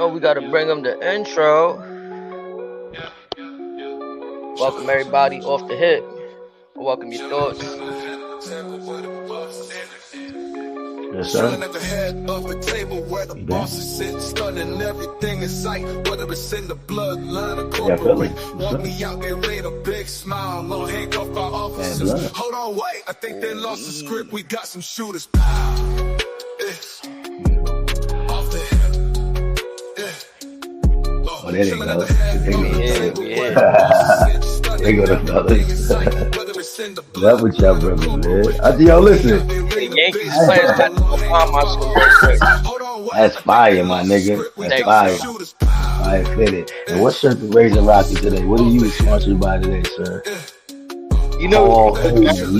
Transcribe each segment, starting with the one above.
Oh, we gotta bring them the intro. Welcome everybody off the hip. Welcome your thoughts. Yes, sir. At the head of the table where the bosses sit, stunning everything in sight, whether it's in the bloodline or corporate. Want me out, they laid a big smile, no handcuff by officers. Hold on, wait, I think they lost the script. We got some shooters. It's off the hip. Oh, there they go. They go the fellas. Love with y'all, brother, man. Yo, listen. Yankees players got to find my school. That's fire, my nigga. That's fire. I fit it. And what shirt is Raising Rocky today? What are you sponsored by today, sir? You know,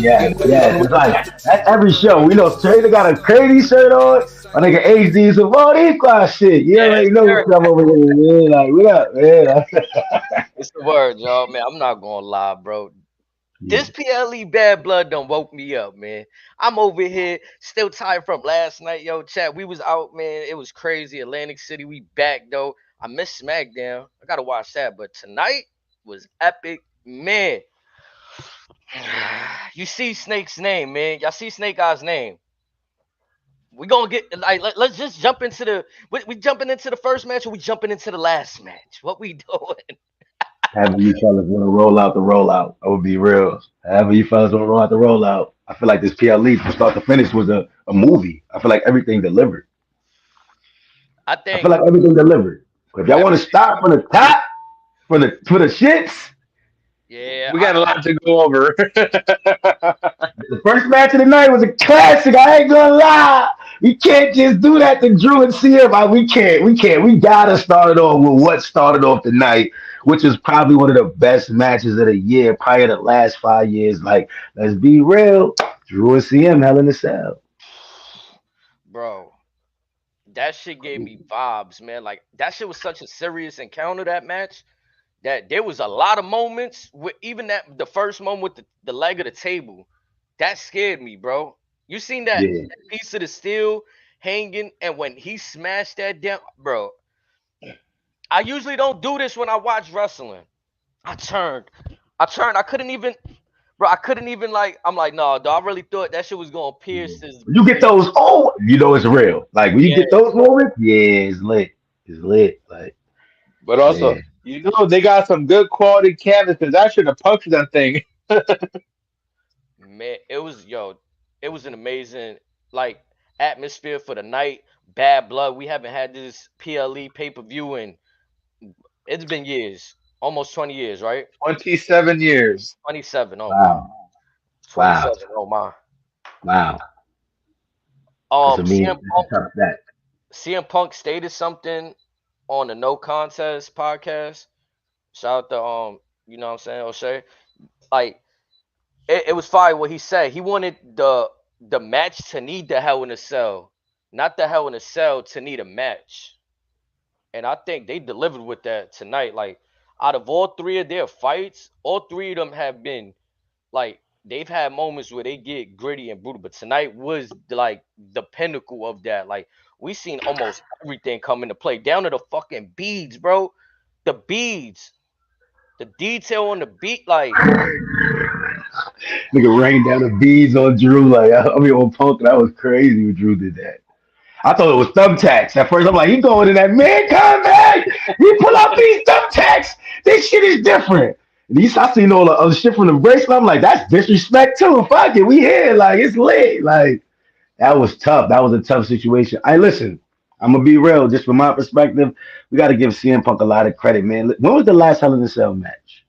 yeah. It's like at every show, we know Trader got a crazy shirt on. My nigga HD some all these class shit. You already know what's up over here, man. Like, what up, man? It's the word, y'all, man. I'm not gonna lie, bro. This PLE bad blood done woke me up, man. I'm over here still tired from last night, yo. Chat, we was out, man. It was crazy. Atlantic City, we back though. I missed SmackDown. I gotta watch that, but tonight was epic, man. You see Snake's name, man. Y'all see Snake Eyes' name. We gonna get like let's just jump into the we jumping into the first match or we jumping into the last match. What we doing? However you fellas want to roll out the rollout, I would be real. However you fellas want to roll out the rollout. I feel like this PLE from start to finish was a movie. I feel like everything delivered. I feel like everything delivered. If y'all want to start from the top for the shits, yeah, we got a lot to go over. The first match of the night was a classic. I ain't gonna lie. We can't just do that to Drew and CM. We can't. We gotta start it off with what started off the night, which is probably one of the best matches of the year, probably the last 5 years. Like, let's be real. Drew and CM, Hell in a Cell. Bro, that shit gave me vibes, man. Like, that shit was such a serious encounter, that match, that there was a lot of moments with even that the first moment with the leg of the table. That scared me, bro. You seen that piece of the steel hanging, and when he smashed that down, bro. I usually don't do this when I watch wrestling. I turned. I couldn't even, bro. I'm like, no, dog. I really thought that shit was gonna pierce his. You get those, you know it's real. Like when you get those moments, it's lit. It's lit. Like, but also, you know, they got some good quality canvases. I should have punctured that thing. Man, it was an amazing like atmosphere for the night. Bad blood. We haven't had this PLE pay-per-view in. It's been years, almost 20 years, right? 27 years. 27. Oh, wow. 27. Oh, my. Wow. CM Punk stated something on the No Contest podcast. Shout out to, you know what I'm saying, O'Shea. Like, it was fire what he said. He wanted the match to need the Hell in a Cell, not the Hell in a Cell to need a match. And I think they delivered with that tonight. Like, out of all three of their fights, all three of them have been, like, they've had moments where they get gritty and brutal. But tonight was, like, the pinnacle of that. Like, we seen almost everything come into play. Down to the fucking beads, bro. The beads. The detail on the beat, like... Nigga rained down the beads on Drew. Like, on Punk. That was crazy when Drew did that. I thought it was thumbtacks. At first, I'm like, he going in that Mankind. He pull out these thumbtacks. This shit is different. And I seen all the other shit from the bracelet. I'm like, that's disrespect too. Fuck it, we here. Like, it's lit. Like, that was tough. That was a tough situation. Listen, I'm gonna be real. Just from my perspective, we got to give CM Punk a lot of credit, man. When was the last Hell in a Cell match?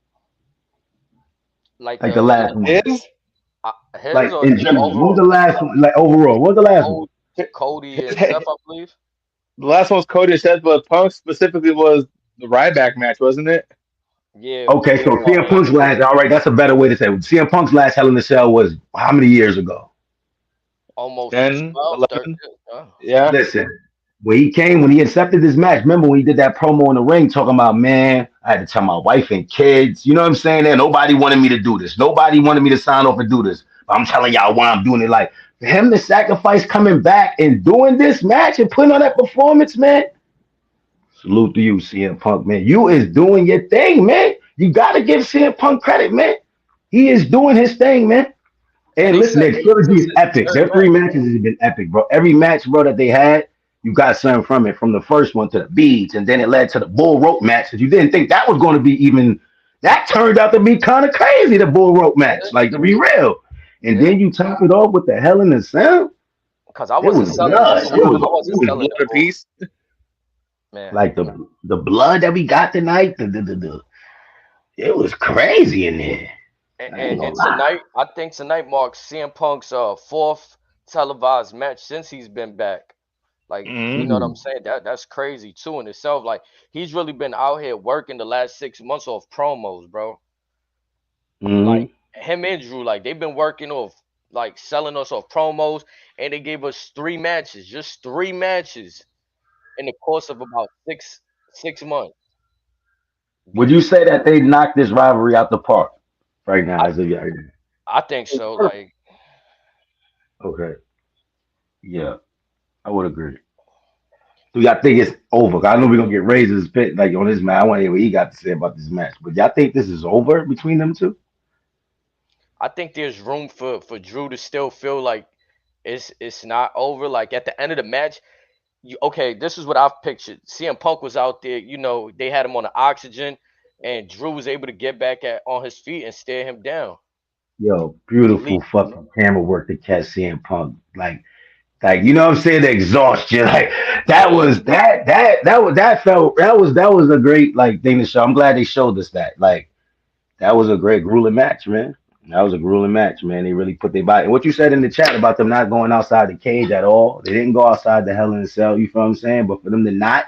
Like the last one. Like in general, what was the last one? Like overall, what was the last one? Cody and Seth, I believe. The last one was Cody and Seth, but Punk specifically was the Ryback match, wasn't it? Yeah. Okay, so CM Punk's last. All right, that's a better way to say it. CM Punk's last Hell in a Cell was how many years ago? Almost 10, 12, 11. 13. Yeah. Listen, when he accepted this match, remember when he did that promo in the ring talking about, man, I had to tell my wife and kids, you know what I'm saying? That nobody wanted me to do this. Nobody wanted me to sign off and do this. But I'm telling y'all why I'm doing it. Like, for him to sacrifice coming back and doing this match and putting on that performance, man, Salute to you, CM Punk, man. You is doing your thing, man. You gotta give CM Punk credit, man. He is doing his thing, man. And And they listen, said their trilogy this is is his epic. third Their three match. matches has been epic, bro. Every match, bro, that they had, you got something from it. From the first one to the beads, and then it led to the bull rope match. Because you didn't think that was going to be even. That turned out to be kind of crazy. The bull rope Yeah, match, like to be real. And yeah. then you top it off with the Hell in the Cell. Because I It wasn't was selling it. blood. It was I It wasn't was selling blood the of bull, peace. man. like the blood that we got tonight. The it was crazy in there. And, I and, ain't gonna and lie. tonight, I think tonight marks CM Punk's fourth televised match since he's been back. Like, you know what I'm Mm-hmm. saying? That's crazy too in itself. Like, he's really been out here working the last 6 months off promos, bro. Like Mm-hmm. him and Drew, like they've been working off, like selling us off promos, and they gave us 3 matches, just 3 matches in the course of about six months. Would you say that they knocked this rivalry out the park right now I as of yet? I think so. Like, Okay. Yeah, I would agree. So y'all think it's over? 'Cause I know we're gonna get Razor's pit like on this match. I want to hear what he got to say about this match. But y'all think this is over between them two? I think there's room for Drew to still feel like it's not over. Like at the end of the match, okay, this is what I've pictured. CM Punk was out there, they had him on the oxygen, and Drew was able to get back on his feet and stare him down. Yo, Le- beautiful fucking camera work to catch CM Punk. Like you know what I'm saying? The exhaustion. Like that yeah, was that was a great like thing to show. I'm glad they showed us that. Like that was a great grueling match, man. That was a grueling match, man. They really put their body. And what you said in the chat about them not going outside the cage at all, they didn't go outside the Hell in the Cell. You feel what I'm saying? But for them to not,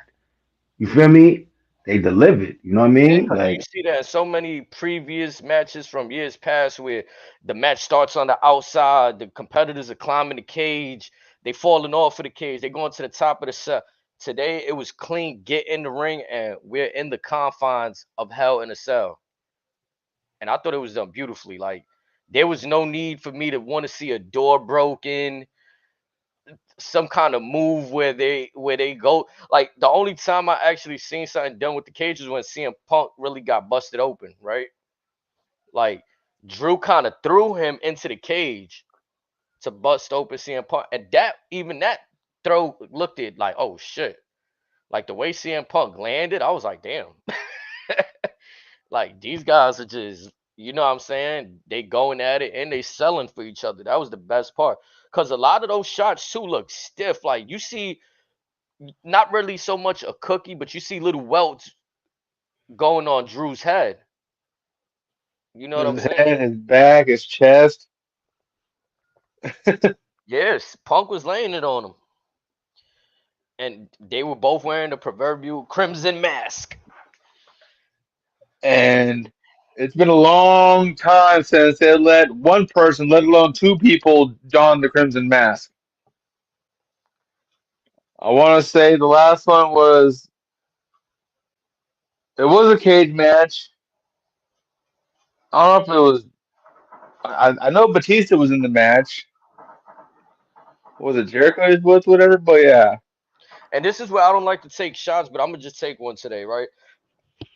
you feel me? They delivered. You know what I yeah, mean? because you Like, see that in so many previous matches from years past where the match starts on the outside, the competitors are climbing the cage, they falling off of the cage, they going to the top of the cell. Today it was clean, get in the ring, and we're in the confines of Hell in a Cell. And I thought it was done beautifully. Like there was no need for me to want to see a door broken, some kind of move where they go. Like the only time I actually seen something done with the cage was when CM Punk really got busted open, right? Like Drew kind of threw him into the cage to bust open CM Punk, and that throw looked at like, oh shit. Like the way CM Punk landed, I was like, damn. Like these guys are just, you know what I'm saying? They going at it and they selling for each other. That was the best part. Cause a lot of those shots too look stiff. Like you see, not really so much a cookie, but you see little welts going on Drew's head. You know what I'm His saying? head, his back, his chest. Yes, Punk was laying it on him. And they were both wearing the proverbial crimson mask. And it's been a long time since they let one person, let alone two people, don the crimson mask. I want to say the last one was it was a cage match. I don't know if it was. I know Batista was in the match. Was it Jericho he was with, whatever? But yeah, And this is where I don't like to take shots, but I'm gonna just take one today, right?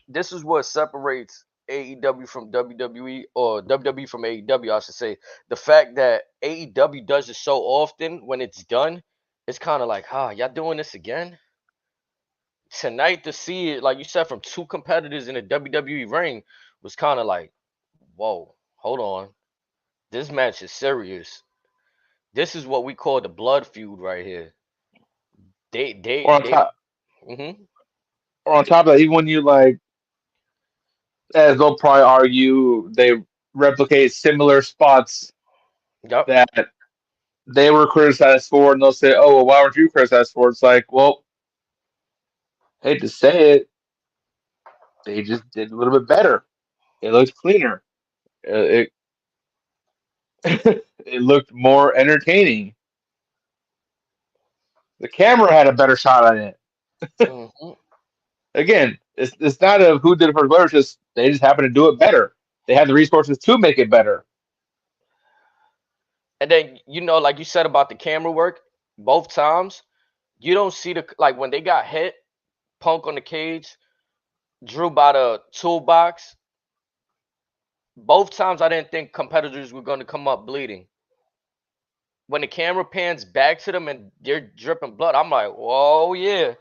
This is what separates AEW from WWE, or WWE from AEW, I should say. The fact that AEW does it so often when it's done, it's kind of like, y'all doing this again? Tonight to see it, like you said, from two competitors in a WWE ring was kind of like, whoa, hold on. This match is serious. This is what we call the blood feud right here. They, or they, on they. top, Mm-hmm. or on top of that, even when you like, as they'll probably argue, they replicate similar spots Yep. that they were criticized for, and they'll say, "Oh, well, why weren't you criticized for?" It's like, well, hate to say it, they just did a little bit better. It looked cleaner. It it looked more entertaining. The camera had a better shot on it. Mm-hmm. Again, it's not of who did it first, it's just they just happen to do it better. They had the resources to make it better. And then like you said about the camera work, both times you don't see the, like when they got hit. Punk on the cage, Drew by the toolbox. Both times I didn't think competitors were going to come up bleeding. When the camera pans back to them and they're dripping blood, I'm like, whoa, yeah.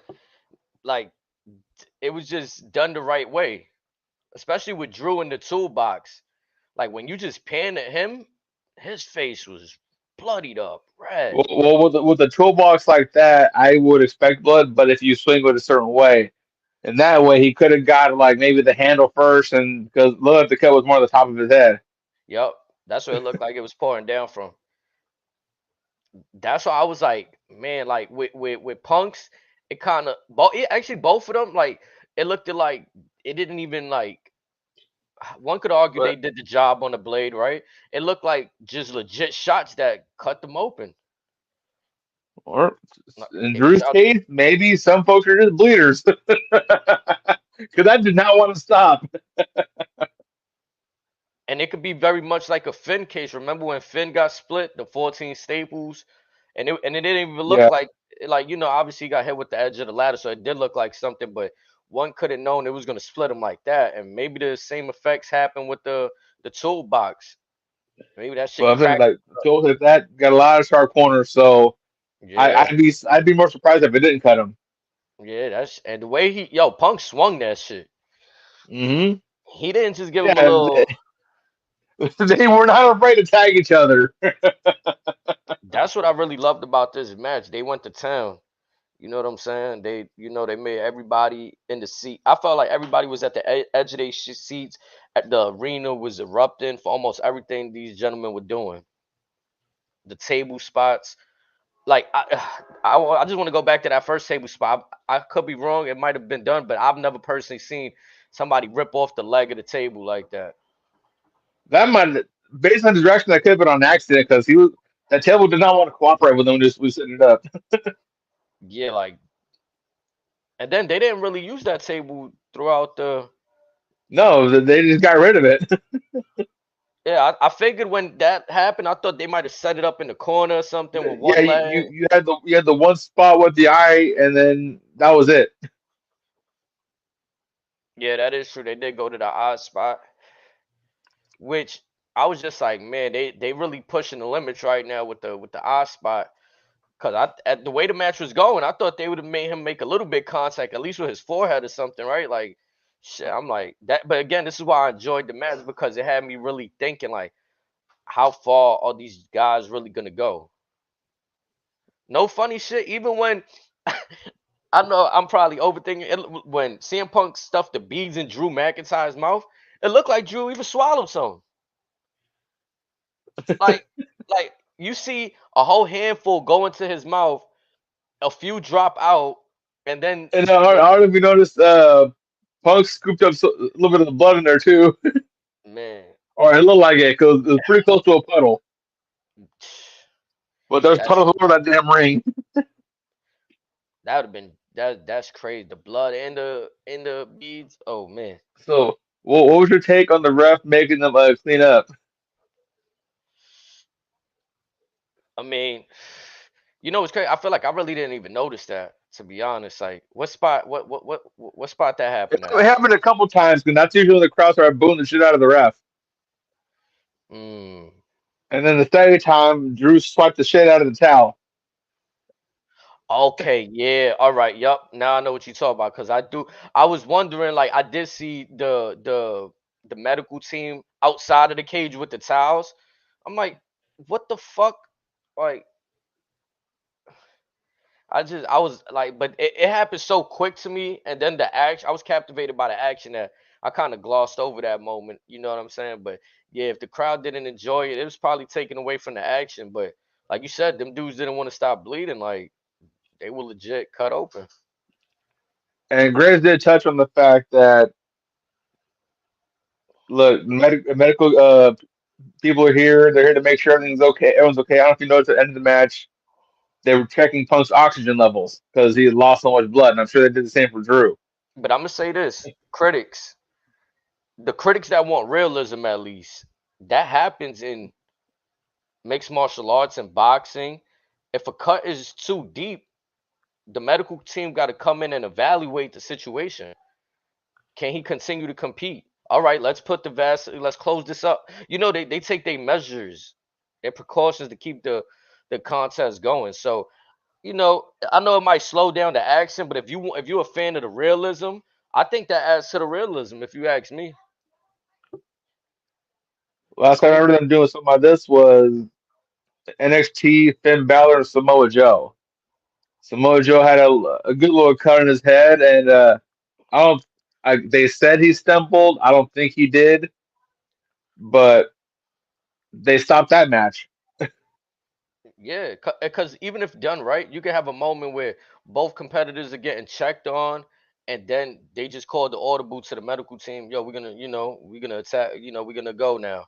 Like, it was just done the right way, especially with Drew in the toolbox. Like, when you just pan at him, his face was bloodied up, red. Well, with the toolbox like that, I would expect blood, but if you swing it a certain way, and that way he could have got like maybe the handle first, and because look, like the cut was more on the top of his head. Yep. That's what it looked like it was pouring down from. That's why I was like, man, like with punks, it kind of actually both of them like it looked like it didn't even like one could argue they But did the job on the blade, right? It looked like just legit shots that cut them open. or Like, in they just Drew's case, maybe some folks are just bleeders because I did not want to stop. and it could be very much like a Finn case. Remember when Finn got split, the 14 staples, and it didn't even look Yeah, like obviously he got hit with the edge of the ladder, so it did look like something, but one could have known it was gonna split him like that, and maybe the same effects happen with the toolbox. Maybe that shit but I'm saying cracked. like tools like that got a lot of sharp corners, so Yeah, I'd be more surprised if it didn't cut him. yeah, that's and the way Punk swung that shit. Hmm. He didn't just give him a Yeah, little. they were not afraid to tag each other. That's what I really loved about this match. They went to town. You know what I'm saying? They made everybody in the seat. I felt like everybody was at the edge of their seats. At the arena was erupting for almost everything these gentlemen were doing. The table spots, like I just want to go back to that first table spot. I could be wrong. It might have been done, but I've never personally seen somebody rip off the leg of the table like that. That might, based on the direction, that could have been on accident because he was that table did not want to cooperate with him. Just we set it up. Yeah, like, and then they didn't really use that table throughout the. No, they just got rid of it. Yeah, I figured when that happened, I thought they might have set it up in the corner or something with Yeah, one leg. you had the one spot with the eye, and then that was it. Yeah, that is true. They did go to the odd spot, which I was just like, man, they really pushing the limits right now with the odd spot. Cause at the way the match was going, I thought they would have made him make a little bit contact, at least with his forehead or something, right? Like, shit, I'm like that. But again, this is why I enjoyed the match because it had me really thinking like, how far are these guys really gonna go? No funny shit. Even when I know I'm probably overthinking it, when CM Punk stuffed the beads in Drew McIntyre's mouth, it looked like Drew even swallowed some. Like, like you see a whole handful go into his mouth, a few drop out, and then And I don't know if you noticed, Punk scooped up a little bit of the blood in there too, man, or it looked like it because it was pretty close to a puddle. But there's that's puddles over that damn ring. that would have been that's crazy. The blood and the beads. Oh man. So, what was your take on the ref making them clean up? I mean, it's crazy. I feel like I really didn't even notice that, to be honest. Like, what spot? What spot that It happened at? happened a couple times, because that's usually when the crowd started booing the shit out of the ref. Mm. And then the second time, Drew swiped the shit out of the towel. Okay, yeah, all right, yup. Now I know what you're talking about because I was wondering, like, I did see the medical team outside of the cage with the towels. I'm like, what the fuck? Like, I was like, but it happened so quick to me, and then the action, I was captivated by the action that I kind of glossed over that moment. You know what I'm saying? But yeah, if the crowd didn't enjoy it, it was probably taken away from the action. But like you said, them dudes didn't want to stop bleeding. Like, they were legit cut open. And Graves did touch on the fact that, look, medical people are here. They're here to make sure everything's okay. Everyone's okay. I don't know if you noticed at the end of the match, they were checking Punk's oxygen levels because he had lost so much blood. And I'm sure they did the same for Drew. But I'm gonna say this: the critics that want realism, at least, that happens in mixed martial arts and boxing. If a cut is too deep, the medical team got to come in and evaluate the situation. Can he continue to compete? All right, let's put the let's close this up. You know, they take their measures, their precautions to keep the contest going. So, you know, I know it might slow down the action, but if you're a fan of the realism, I think that adds to the realism. If you ask me, Last time I remember them doing something like this was NXT Finn Balor and Samoa Joe. Samoa Joe had a good little cut on his head, and I don't. They said he stumbled. I don't think he did, but they stopped that match. yeah, because even if done right, you can have a moment where both competitors are getting checked on, and then they just call the audible to the medical team. Yo, we're gonna attack. We're gonna go now.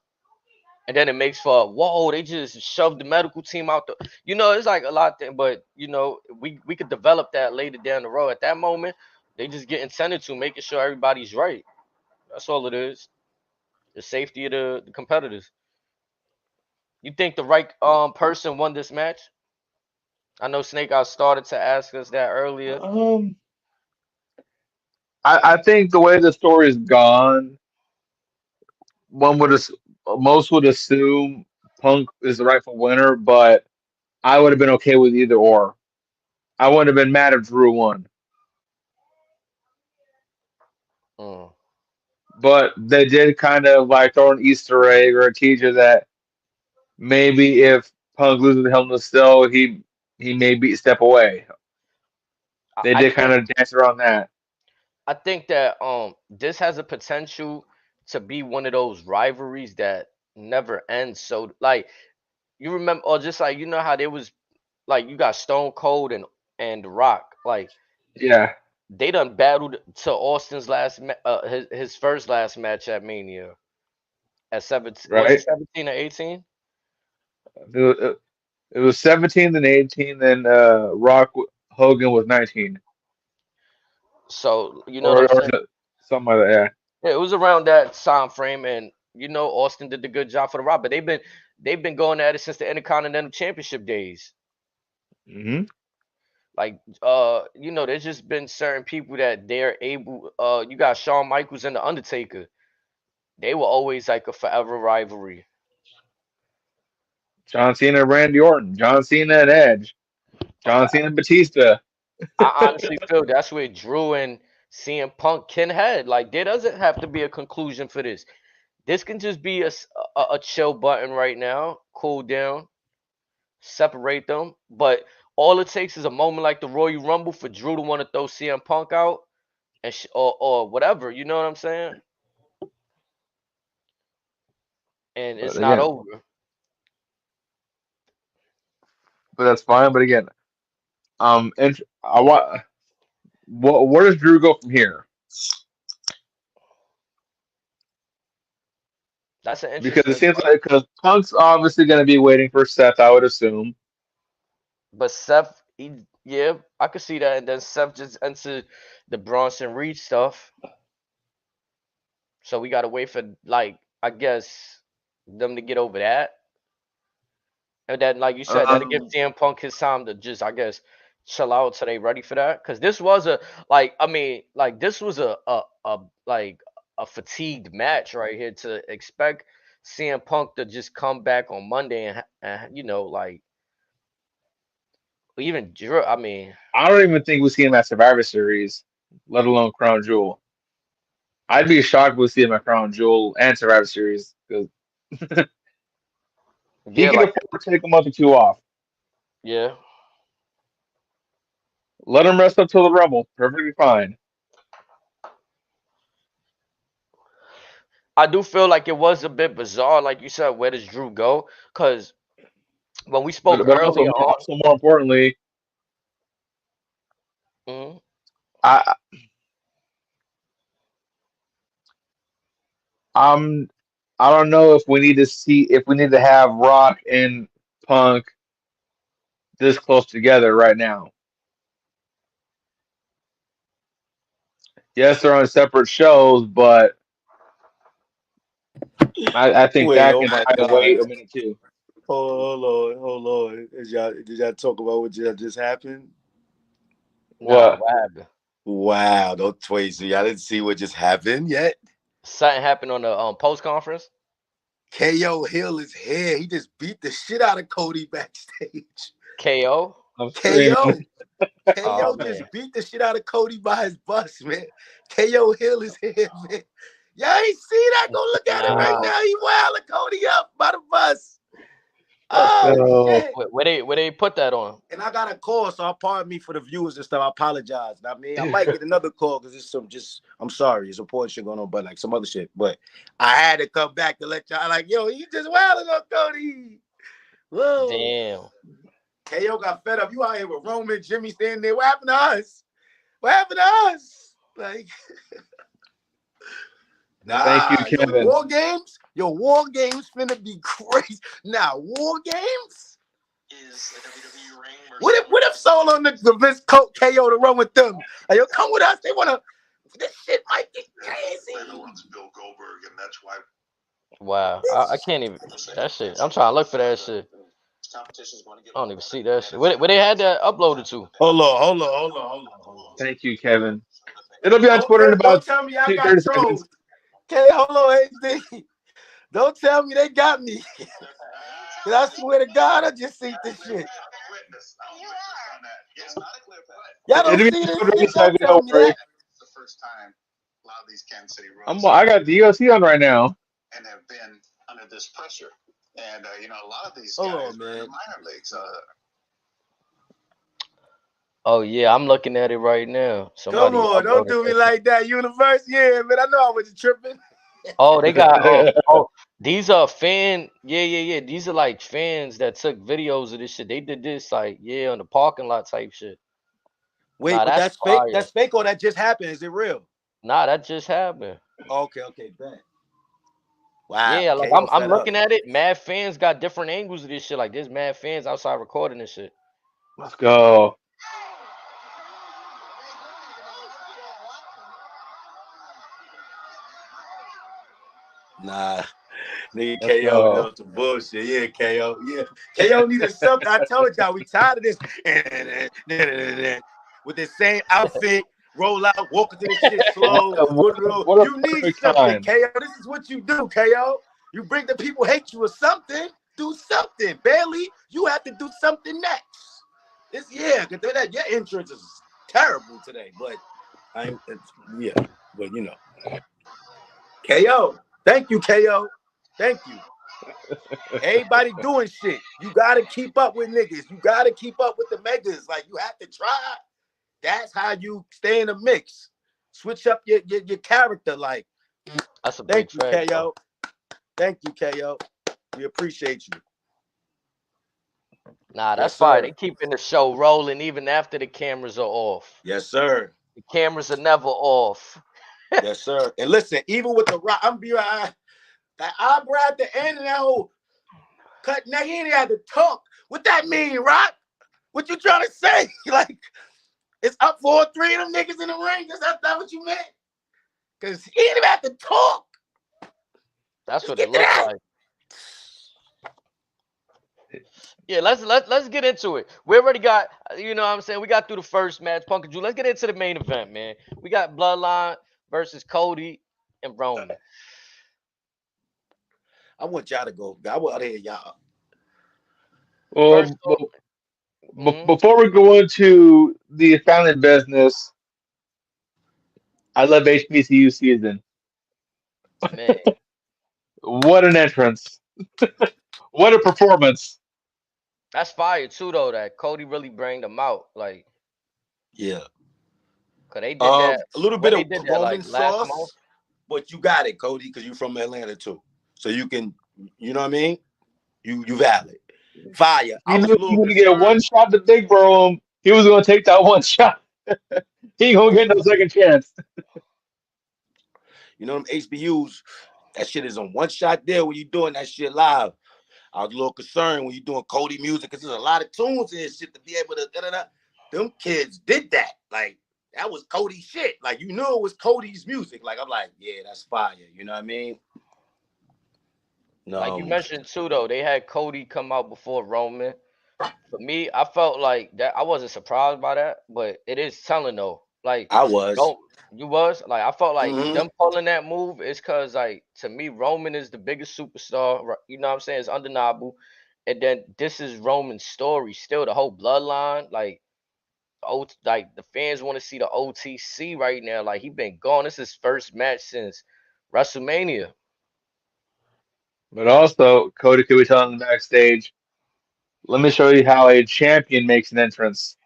And then it makes for whoa, they just shoved the medical team out the. It's like a lot, but we could develop that later down the road. At that moment, they just get intended to making sure everybody's right. That's all it is. The safety of the competitors. You think the right person won this match? I know Snake Eyes started to ask us that earlier. Um, I think the way the story's gone, one would most would assume Punk is the rightful winner, but I would have been okay with either or. I wouldn't have been mad if Drew won. Mm. But they did kind of like throw an Easter egg or a teaser that maybe if Punk loses the Hell in a Cell, he may be a step away. I, They I did kind think of dance around that. I think that this has a potential to be one of those rivalries that never ends. So like you remember, or just like how there was like you got Stone Cold and The Rock, like Yeah, they done battled to Austin's his first last match at Mania at 17. Was it right. 17 or 18? It was 17 then 18, then Hogan was 19 So you know what I'm or saying? something like that. Yeah, it was around that time frame, and Austin did the good job for The Rock, but they've been going at it since the Intercontinental Championship days. Yeah. Like there's just been certain people that they're able. You got Shawn Michaels and the Undertaker. They were always like a forever rivalry. John Cena, Randy Orton, John Cena and Edge, John Cena and Batista. I honestly feel that's where Drew and CM Punk can head. Like there doesn't have to be a conclusion for this. This can just be a chill button right now, cool down, separate them. But all it takes is a moment like the Royal Rumble for Drew to want to throw CM Punk out and or whatever. You know what I'm saying? And But it's not again, over. but that's fine. But again, and I want where does Drew go from here? That's an Because it interesting seems question. like because Punk's obviously going to be waiting for Seth, I would assume. But Seth, yeah, I could see that. And then Seth just entered the Bronson Reed stuff. So we gotta wait for like I guess them to get over that. And then like you said, that'll give Um, CM Punk his time to just I guess chill out till they ready for that. Cause this was a like I mean like this was a like a fatigued match right here to expect CM Punk to just come back on Monday and like even Drew. I mean I don't even think we see him at Survivor Series, let alone Crown Jewel. I'd be shocked if we see him at Crown Jewel and Survivor Series because he yeah can like afford to take a month or two off. yeah. Let him rest up till the Rumble. Perfectly fine. I do feel like it was a bit bizarre, like you said. Where does Drew go? Because when we spoke But also earlier on, more importantly, mhm, I I'm I don't know if we need to have Rock and Punk this close together right now. Yes, they're on separate shows, but I think Wait, that oh can my kind of wait God. a minute too. Hold on, hold on. Did y'all talk about what just happened? Nah, What? what happened? Wow, don't wait. So y'all didn't see what just happened yet? Something happened on the post conference. KO Hill is here. He just beat the shit out of Cody backstage. KO. I'm screaming. KO. Oh KO just man, beat the shit out of Cody by his bus, man. KO Hill is here, man. Y'all ain't see that? Go look at it right nah. now. He wilding Cody up by the bus. Let's Oh go. shit. Where they put that on? And I got a call, so pardon me for the viewers and stuff. I apologize. I mean, I might get another call because it's some I'm sorry, it's important shit going on, but like some other shit. But I had to come back to let y'all like, yo, you just wilding on Cody. Whoa. Damn. KO got fed up. You out here with Roman, Jimmy standing there. What happened to us? What happened to us? Like, nah, Thank you, yo, Kevin. War Games? Yo, War Games finna be crazy. Now, War Games? Is a WWE ring. What if Solo and the Vince KO to run with them? Like, yo, come with us. They wanna. This shit might get crazy. Bill Goldberg, and that's why. Wow. I can't even that shit. I'm trying to look for that shit. I don't even see that shit. Where they had that uploaded to? Hold on. Thank you, Kevin. It'll be on Twitter in about Don't tell me I 30 got seconds. trolls. Okay, hold on, HD. Don't tell me they got me. Cause I swear to God, I just see this shit. Y'all don't It'll be see on this Twitter in a shit? Don't second. tell Don't me worry. that. The first time a lot of these Kansas City I got the DLC on right now. and have been under this pressure. And you know, a lot of these guys are in the minor leagues. Oh yeah, I'm looking at it right now. Come Somebody on, don't uploaded do me that shit. like that, Universe. Yeah, man, I know I wasn't tripping. Oh, they got these are yeah. These are like fans that took videos of this shit. They did this like on the parking lot type shit. Wait, Nah, but that's that's fake. fire. That's fake or that just happened? Is it real? Nah, that just happened. Okay, bet. Wow, Yeah, like KO I'm fed up. looking at it. Mad fans got different angles of this shit. Like there's mad fans outside recording this shit. Let's go. Nah, nigga Let's KO go. doing some bullshit. Yeah, KO. Yeah, KO needed something. I told y'all we tired of this. With the same outfit, roll out, walk into this shit slow. What a You need perfect something, time. KO. This is what you do, KO. You bring the people hate you or something. Do something. Bailey, you have to do something next. Because your entrance is terrible today. But but you know. KO. Thank you, KO. Thank you. Everybody doing shit. You gotta keep up with niggas. You gotta keep up with the megas. Like you have to try. That's how you stay in the mix. Switch up your character. Like, That's a thank big you, fact, KO. Thank you, KO. We appreciate you. Nah, that's Yes, fire. sir. They keeping the show rolling even after the cameras are off. Yes, sir. The cameras are never off. Yes, sir. And listen, even with the rock, I'm be right. That eyebrow at the end of that whole cut, now he ain't had to talk. What that mean, Rock? What you trying to say? Like, it's up for all three of them niggas in the ring? Is that what you meant? Because he didn't even have to talk. That's what it looks like. Yeah, let's get into it. We already got, you know what I'm saying? We got through the first match, Punk and Drew. Let's get into the main event, man. We got Bloodline versus Cody and Roman. I want y'all to go. I want to hear y'all. Well, before we go into the family business, I love HBCU season. Man. What an entrance. What a performance. That's fire too, though, that Cody really bring them out. Like, yeah. Cause they did that. A little bit of Roman like last sauce, month. but you got it, Cody, because you're from Atlanta too. So you can, you know what I mean? You valid. Fire. I was a little He was going to get a one shot to Big Bro. He was going to take that one shot. He ain't going to get no second chance. You know them HBUs, that shit is on one shot there when you're doing that shit live. I was a little concerned when you're doing Cody music because there's a lot of tunes and shit to be able to da-da-da. Them kids did that. Like, that was Cody's shit. Like, you knew it was Cody's music. Like, I'm like, yeah, that's fire. You know what I mean? No. Like you mentioned too, though, they had Cody come out before Roman. For me, I felt like that. I wasn't surprised by that, but it is telling though. Like, I was. you was like, I felt like Hmm. them pulling that move is because, like, to me, Roman is the biggest superstar. You know what I'm saying? It's undeniable. And then this is Roman's story. Still, the whole bloodline. Like the fans want to see the OTC right now. Like, he been gone. This is his first match since WrestleMania. But also, Cody could be telling them backstage, let me show you how a champion makes an entrance.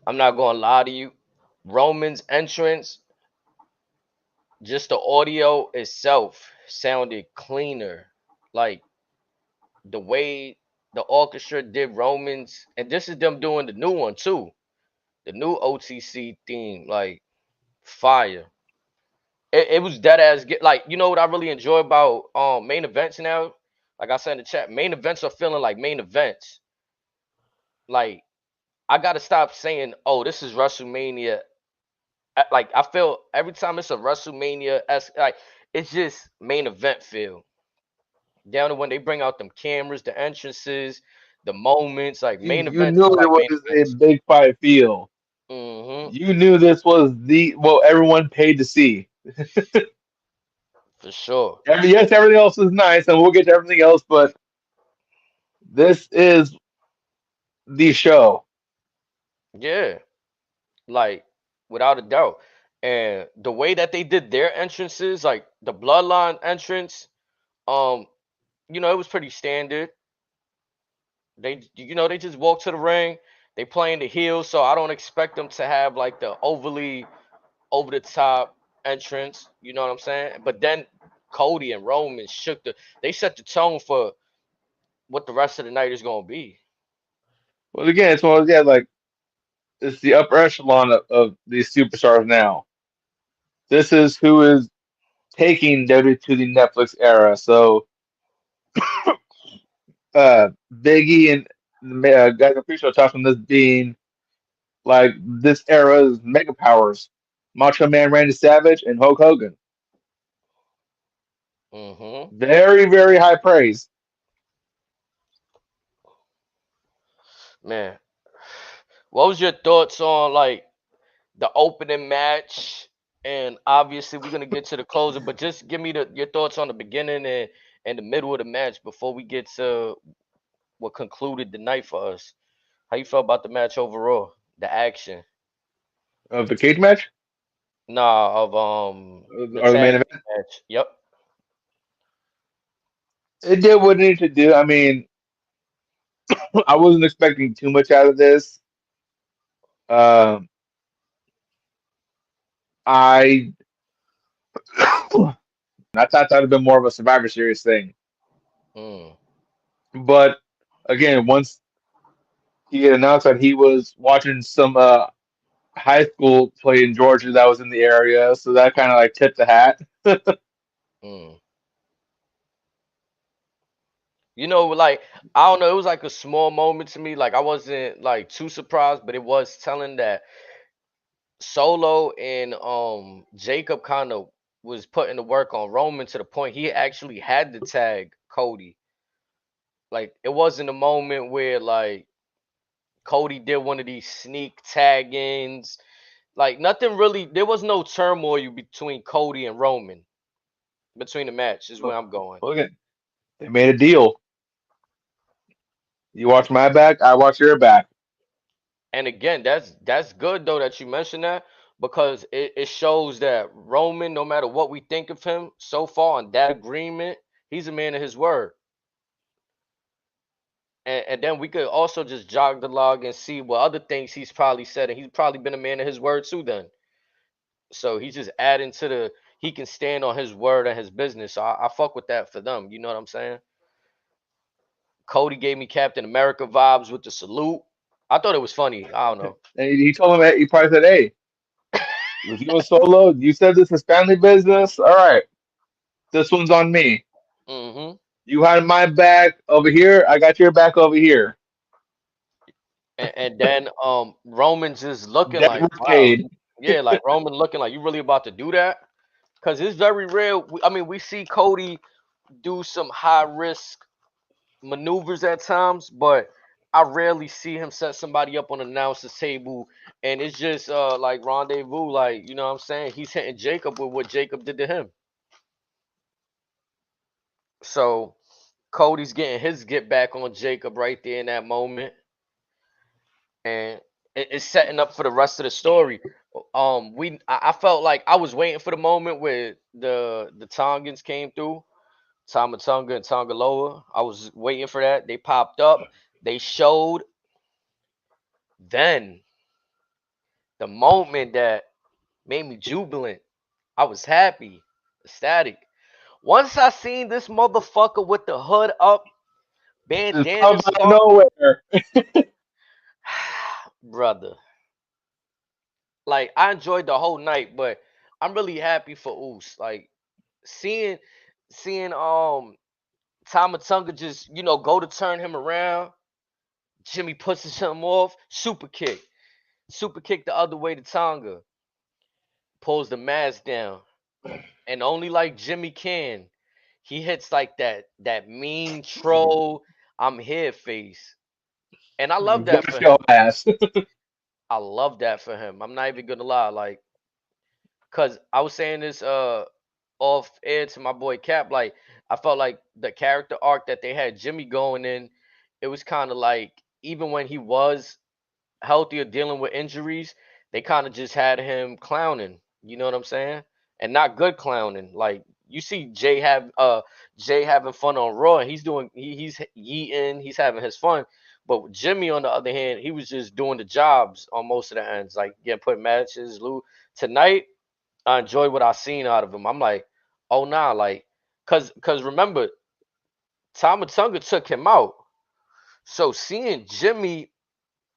I'm not gonna lie to you. Roman's entrance, just the audio itself sounded cleaner. Like the way the orchestra did Romans, and this is them doing the new one too. The new OTC theme, like fire. It was dead ass get like, you know what I really enjoy about main events now? Like I said in the chat, main events are feeling like main events. Like, I gotta stop saying, oh, this is WrestleMania. Like, I feel every time it's a WrestleMania, like, it's just main event feel. Down to when they bring out them cameras, the entrances, the moments, like main You events knew is it like main was a events. big fight feel. Hmm. You knew this was what everyone paid to see. For sure. Yes, everything else is nice, and we'll get to everything else, but this is the show. Yeah. Like, without a doubt. And the way that they did their entrances, like the bloodline entrance, um, it was pretty standard. They just walk to the ring, they playing the heels, so I don't expect them to have like the overly over the top entrance. You know what I'm saying? But then Cody and Roman they set the tone for what the rest of the night is gonna be. Well, again, it's one of like it's the upper echelon of these superstars now. This is who is taking WWE to the Netflix era. So, Biggie and the guys on pre-show talking this being like this era's mega powers, Macho Man Randy Savage and Hulk Hogan. Hmm. Very, very high praise. Man, what was your thoughts on like the opening match? And obviously we're gonna get to the closer, but just give me your thoughts on the beginning and the middle of the match before we get to what concluded the night for us. How you felt about the match overall? The action. Of the cage match Nah, of the or the main tag event. team match. Yep. It did what it needed to do. I mean, I wasn't expecting too much out of this. Um, I I thought that would have been more of a Survivor Series thing. Mm. But again, once he had announced that he was watching some high school play in Georgia that was in the area, so that kind of like tipped the hat. Mm. Like, I don't know, it was like a small moment to me. Like, I wasn't like too surprised, but it was telling that Solo and Jacob kind of was putting the work on Roman to the point he actually had to tag Cody. Like, it wasn't a moment where like Cody did one of these sneak tag-ins. Like, nothing really. There was no turmoil between Cody and Roman between the match. Is where I'm going. Look at they made a deal. You watch my back, I watch your back. And again, that's good though that you mentioned that, because it shows that Roman, no matter what we think of him so far in that agreement, he's a man of his word. And then we could also just jog the log and see what other things he's probably said, and he's probably been a man of his word too. Then, so he's just adding to he can stand on his word and his business. So I fuck with that for them. You know what I'm saying? Cody gave me Captain America vibes with the salute. I thought it was funny. I don't know. And he told him that he probably said, "Hey, with you and Solo, you said this is family business. All right, this one's on me. Hmm. You had my back over here. I got your back over here. And then Roman just looking Debt like, was wow, paid." yeah, like Roman looking like, you really about to do that? Because it's very real. I mean, we see Cody do some high risk, maneuvers at times, but I rarely see him set somebody up on the announcer's table, and it's just like rendezvous, like you know what I'm saying. He's hitting Jacob with what Jacob did to him, so Cody's getting his get back on Jacob right there in that moment, and it's setting up for the rest of the story. I felt like I was waiting for the moment where the Tongans came through, Tamatonga and Tongaloa. I was waiting for that. They popped up. They showed. Then the moment that made me jubilant, I was happy, ecstatic. Once I seen this motherfucker with the hood up, Just bandana comes out of scar, nowhere. brother. Like I enjoyed the whole night, but I'm really happy for Oos. Like seeing seeing Tamatonga just go to turn him around. Jimmy pushes him off, super kick the other way to Tonga, pulls the mask down, and only like Jimmy can, he hits like that mean troll I'm here face, and I love that Got for your him. ass. I love that for him. I'm not even gonna lie, like, cause I was saying this off air to my boy Cap, like I felt like the character arc that they had Jimmy going in, it was kind of like even when he was healthier dealing with injuries, they kind of just had him clowning. You know what I'm saying? And not good clowning. Like you see Jay having fun on Raw. And he's eating, he's having his fun. But Jimmy on the other hand, he was just doing the jobs on most of the ends, like getting put in matches. Lou tonight, I enjoyed what I seen out of him. I'm like, oh nah, like, cause remember, Tamatunga took him out. So seeing Jimmy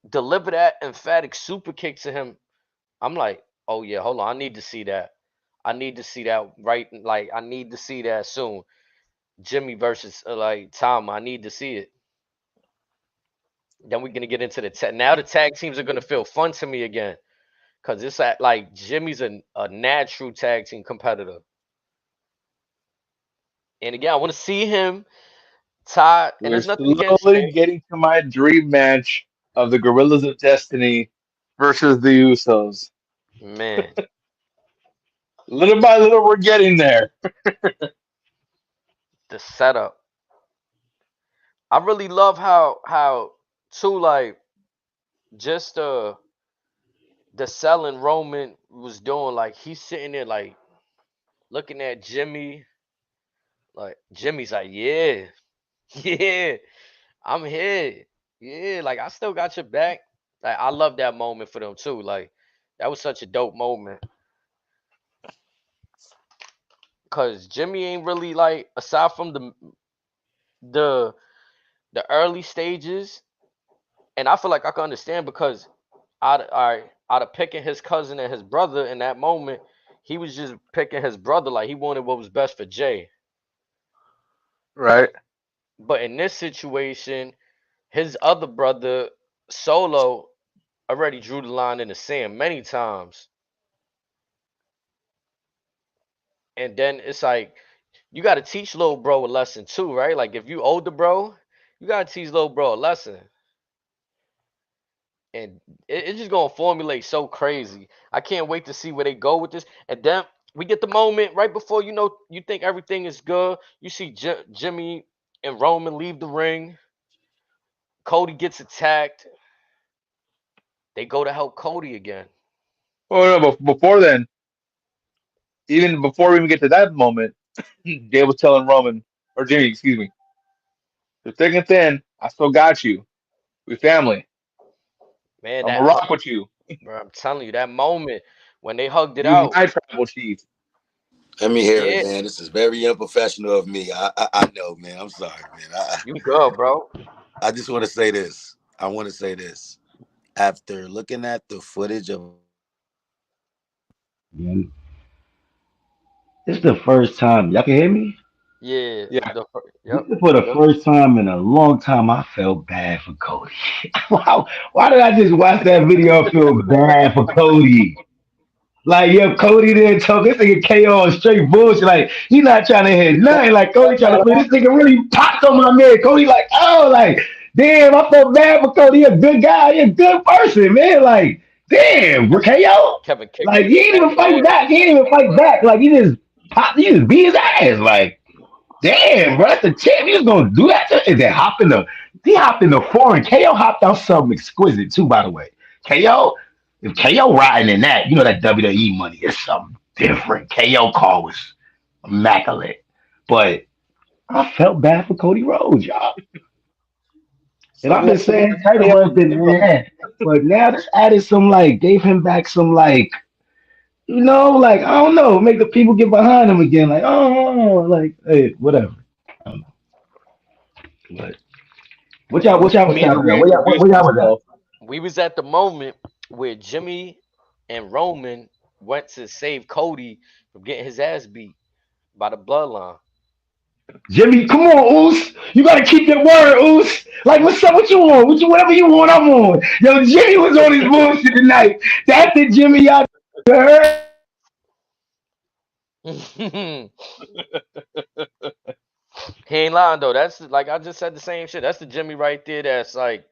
deliver that emphatic super kick to him, I'm like, oh yeah, hold on, I need to see that. I need to see that right. Like, I need to see that soon. Jimmy versus like Tom. I need to see it. Then we're gonna get into the now. The tag teams are gonna feel fun to me again because it's like Jimmy's a natural tag team competitor. And again, I want to see him tie. And We're there's nothing against slowly Jay, getting to my dream match of the Gorillas of Destiny versus the Usos. man. Little by little, we're getting there. The setup. I really love how too like just the selling Roman was doing. Like he's sitting there like looking at Jimmy. Like Jimmy's like, yeah, yeah, I'm here. Yeah, like I still got your back. Like I love that moment for them too. Like that was such a dope moment. Cause Jimmy ain't really like aside from the the early stages, and I feel like I can understand because out of picking his cousin and his brother in that moment, he was just picking his brother like he wanted what was best for Jay. Right? But in this situation, his other brother Solo already drew the line in the sand many times. And then it's like you gotta teach little bro a lesson too, right? Like if you older bro, you gotta teach little bro a lesson. And it's just gonna formulate so crazy. I can't wait to see where they go with this. And then we get the moment right before you think everything is good. You see Jimmy and Roman leave the ring. Cody gets attacked. They go to help Cody again. Oh no! But before then, even before we even get to that moment, Jay was telling Roman or Jimmy, excuse me, through thick and thin, I still got you. We family. Man, I'm gonna rock with you. bro, I'm telling you, that moment when they hugged it You out. my tribal chief. Let me hear it, Yeah, man. This is very unprofessional of me. I know, man. I'm sorry, man. you good, bro. I just want to say this. I want to say this. After looking at the footage of Man, this is the first time. Y'all can hear me? Yeah, Yeah. This yep, is for you the good. first time in a long time I felt bad for Cody. Why did I just watch that video and feel bad for Cody? Like, yeah, Cody didn't talk. This nigga KO on straight bullshit. Like, he not trying to hit nothing. Like, Cody trying to play. This nigga really popped on my man. Cody like, oh, like, damn, I felt bad for Cody. He a good guy. He a good person, man. Like, damn, KO. Kevin kicked Like, him in he the ain't back even of the fight head. back. He ain't even fight back. Like, he just beat his ass. Like, damn, bro, that's the champ. He was gonna do that. And then he hopped in the foreign. KO hopped out something exquisite too, by the way. KO, if KO riding in that, you know that WWE money is something different. KO call was immaculate. But I felt bad for Cody Rhodes, y'all. And So I've been that's saying the title KO. runs been but now this added some like gave him back some like like I don't know, make the people get behind him again. Like, oh, like hey, whatever. I don't know. But what y'all was Me and talking about? Jay introduced Where y'all was at? myself. We was at the moment where Jimmy and Roman went to save Cody from getting his ass beat by the bloodline. Jimmy, come on, Oos. You gotta keep your word, Oos. Like, what's up? What you want? Whatever you want, I'm on. Yo, Jimmy was on his bullshit tonight. That's the Jimmy y'all heard. He ain't lying though. That's like I just said the same shit. That's the Jimmy right there. That's like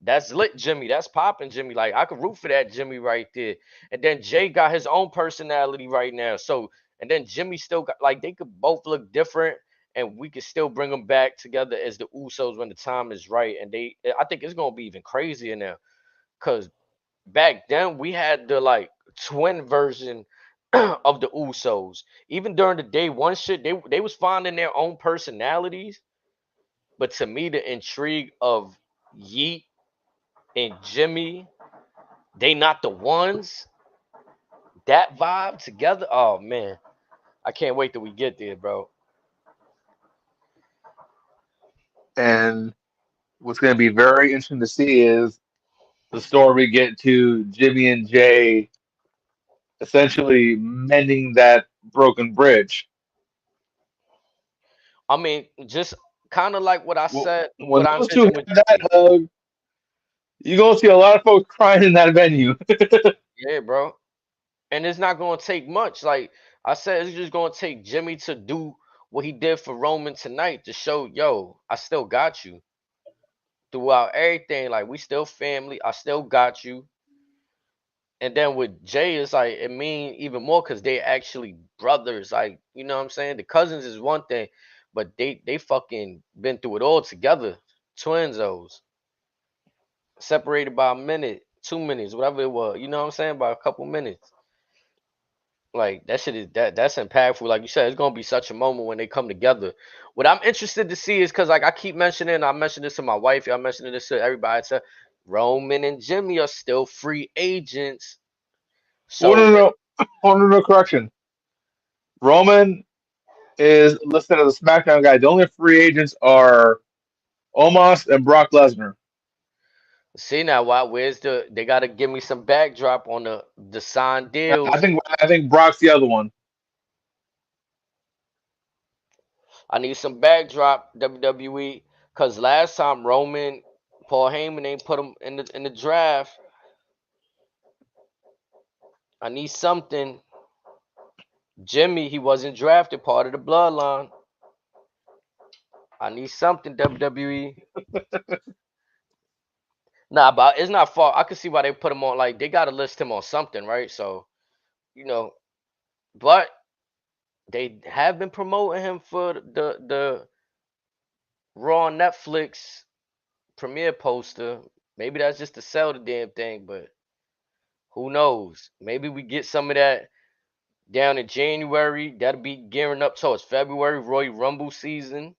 that's lit Jimmy. That's popping Jimmy. Like I could root for that Jimmy right there. And then Jay got his own personality right now. So and then Jimmy still got like they could both look different, and we could still bring them back together as the Usos when the time is right. And I think it's gonna be even crazier now because back then we had the like twin version of the Usos. Even during the day one shit, they was finding their own personalities. But to me, the intrigue of Yeet and Jimmy, they not the ones. That vibe together. Oh man, I can't wait till we get there, bro. And what's going to be very interesting to see is the story we get to Jimmy and Jay essentially mending that broken bridge. I mean, just kind of like what I said, When what I those two mentioned with have that hug, you're going to see a lot of folks crying in that venue. yeah, bro. And it's not gonna take much. Like I said, it's just gonna take Jimmy to do what he did for Roman tonight to show, yo, I still got you throughout everything. Like we still family. I still got you. And then with Jay, it's like it mean even more because they actually brothers. Like you know what I'm saying. The cousins is one thing, but they fucking been through it all together. Twins those separated by a minute, 2 minutes, whatever it was. You know what I'm saying? By a couple minutes. Like that shit is that's impactful. Like you said, it's gonna be such a moment when they come together. What I'm interested to see is because like I keep mentioning, I mentioned this to my wife, I mentioned this to everybody. I said Roman and Jimmy are still free agents. Oh, So no, no. Oh, no, no, correction. Roman is listed as a SmackDown guy. The only free agents are Omos and Brock Lesnar. see now why where's they gotta give me some backdrop on the signed I deals. think I think Brock's the other one. I need some backdrop, WWE, because last time Roman, Paul Heyman ain't put him in the draft. I need something. Jimmy, he wasn't drafted, part of the bloodline. I need something, WWE. Nah, but it's not far. I can see why they put him on. Like they gotta list him on something, right? So you know, but they have been promoting him for the Raw Netflix premiere poster. Maybe that's just to sell the damn thing, but who knows? Maybe we get some of that down in January. That'll be gearing up towards February, Royal Rumble season.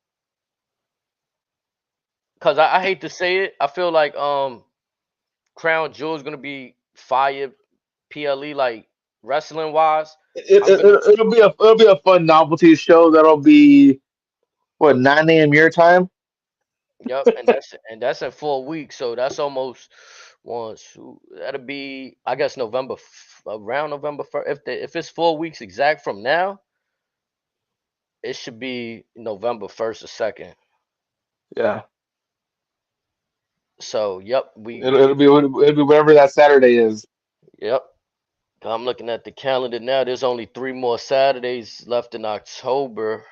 Cause I hate to say it, I feel like Crown Jewel is gonna be fire, PLE like wrestling wise. I'm gonna It'll be a fun novelty show that'll be what 9 a.m. your time. yep, and that's in 4 weeks, so that's almost one, two. That'll be I guess around November 1st. If it's 4 weeks exact from now, it should be November 1st or 2nd. Yeah, So yep, it'll be whatever that Saturday is. yep. I'm looking at the calendar now. There's only 3 more Saturdays left in October,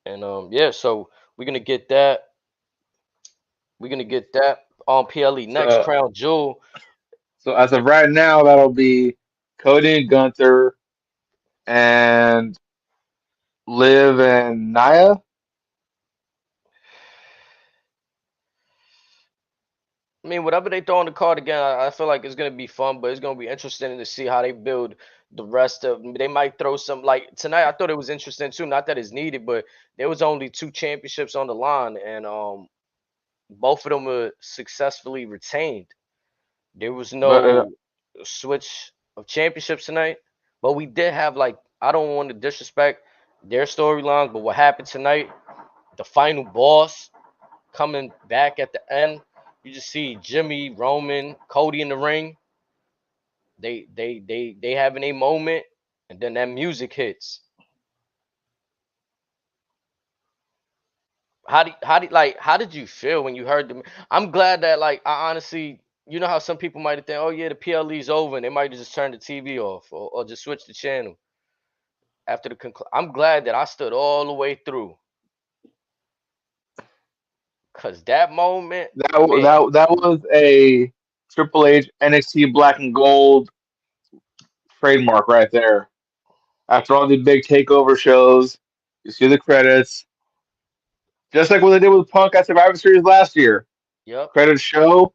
and yeah, so we're gonna get that. We're gonna get that on PLE next. So Crown Jewel. so as of right now, that'll be Cody and Gunther and Liv and Nia. I mean, whatever they throw on the card again, I feel like it's gonna be fun, but it's gonna be interesting to see how they build the rest of. They might throw some like tonight. I thought it was interesting too. Not that it's needed, but there was only 2 championships on the line, and both of them were successfully retained. There was But no switch of championships tonight, but we did have like I don't want to disrespect their storylines, but what happened tonight, the final boss coming back at the end. You just see Jimmy, Roman, Cody in the ring. They having a moment, and then that music hits. How did you feel when you heard them? I'm glad that like I honestly, you know how some people might think, oh yeah, the PLE's over, and they might just turn the TV off or just switch the channel after the conclusion. I'm glad that I stood all the way through, cause that moment, man. that was a Triple H NXT Black and Gold trademark right there. After all the big takeover shows, you see the credits, just like what they did with Punk at Survivor Series last year. Yep. Credits show,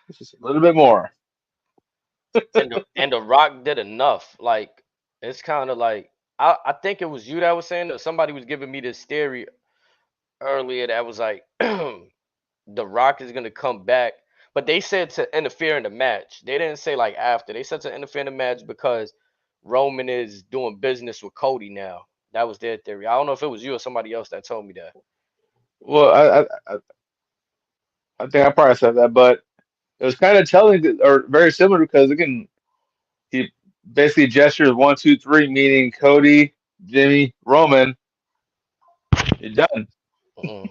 it's just a little bit more. And the Rock did enough. Like it's kind of like I think it was you that was saying that somebody was giving me this theory earlier that was like the Rock is gonna come back, but they said to interfere in the match. They didn't say like after. They said to interfere in the match because Roman is doing business with Cody now. That was their theory. I don't know if it was you or somebody else that told me that. Well, I think I probably said that, but it was kind of telling or very similar because again, he basically gestures 1, 2, 3, meaning Cody, Jimmy, Roman. You're done. Hmm.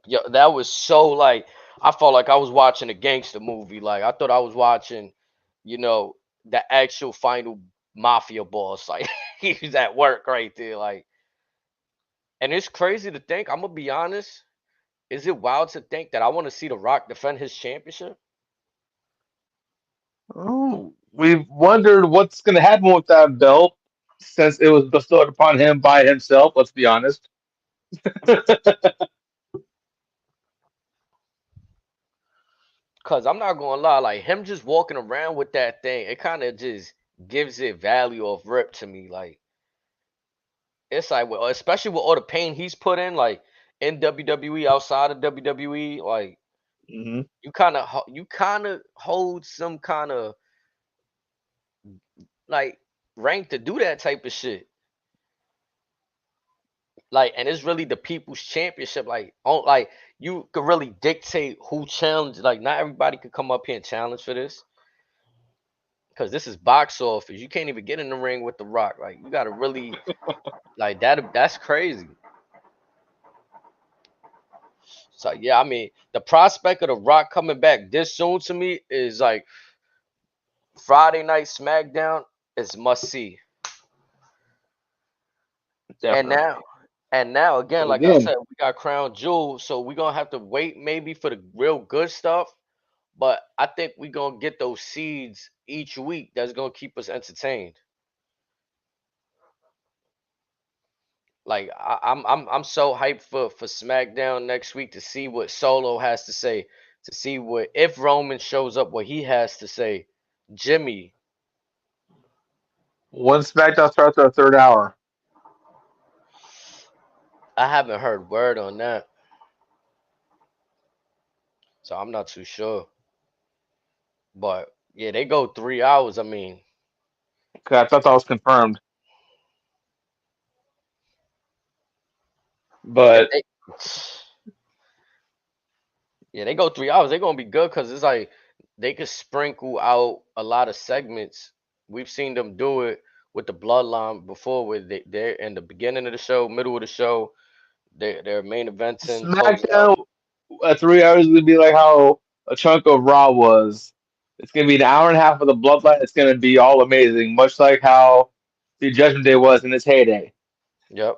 Yeah, that was so like I felt like I was watching a gangster movie. Like I thought I was watching, you know, the actual final mafia boss. Like he was at work right there. Like, and it's crazy to think. I'm gonna be honest. Is it wild to think that I want to see The Rock defend his championship? Oh, we've wondered what's going to happen with that belt since it was bestowed upon him by himself. Let's be honest. Cause I'm not gonna lie, like him just walking around with that thing, it kind of just gives it value of rip to me. Like it's like, well, especially with all the pain he's put in, like in WWE, outside of WWE, like Hmm. you kind of hold some kind of like rank to do that type of shit. Like, and it's really the people's championship. Like, on like you could really dictate who challenge. Like, not everybody could come up here and challenge for this because this is box office. You can't even get in the ring with The Rock. Like, you gotta really like that. That's crazy. So yeah, I mean, the prospect of The Rock coming back this soon to me is like Friday Night SmackDown is must see. And Definitely. now, and now again, But like I again, said, we got Crown Jewel, so we're gonna have to wait maybe for the real good stuff. But I think we're gonna get those seeds each week that's gonna keep us entertained. Like I'm so hyped for SmackDown next week to see what Solo has to say, to see what if Roman shows up, what he has to say. Jimmy, one SmackDown starts our third hour. I haven't heard word on that, so I'm not too sure. But yeah, they go 3 hours. I mean, 'Cause I thought that was confirmed. if But they yeah, they go 3 hours. They're gonna be good because it's like they could sprinkle out a lot of segments. We've seen them do it with the bloodline before, where they're in the beginning of the show, middle of the show, they're main events and close out. SmackDown at 3 hours is gonna be like how a chunk of Raw was. It's gonna be an hour and a half of the bloodline. It's gonna be all amazing, much like how the Judgment Day was in its heyday. Yep.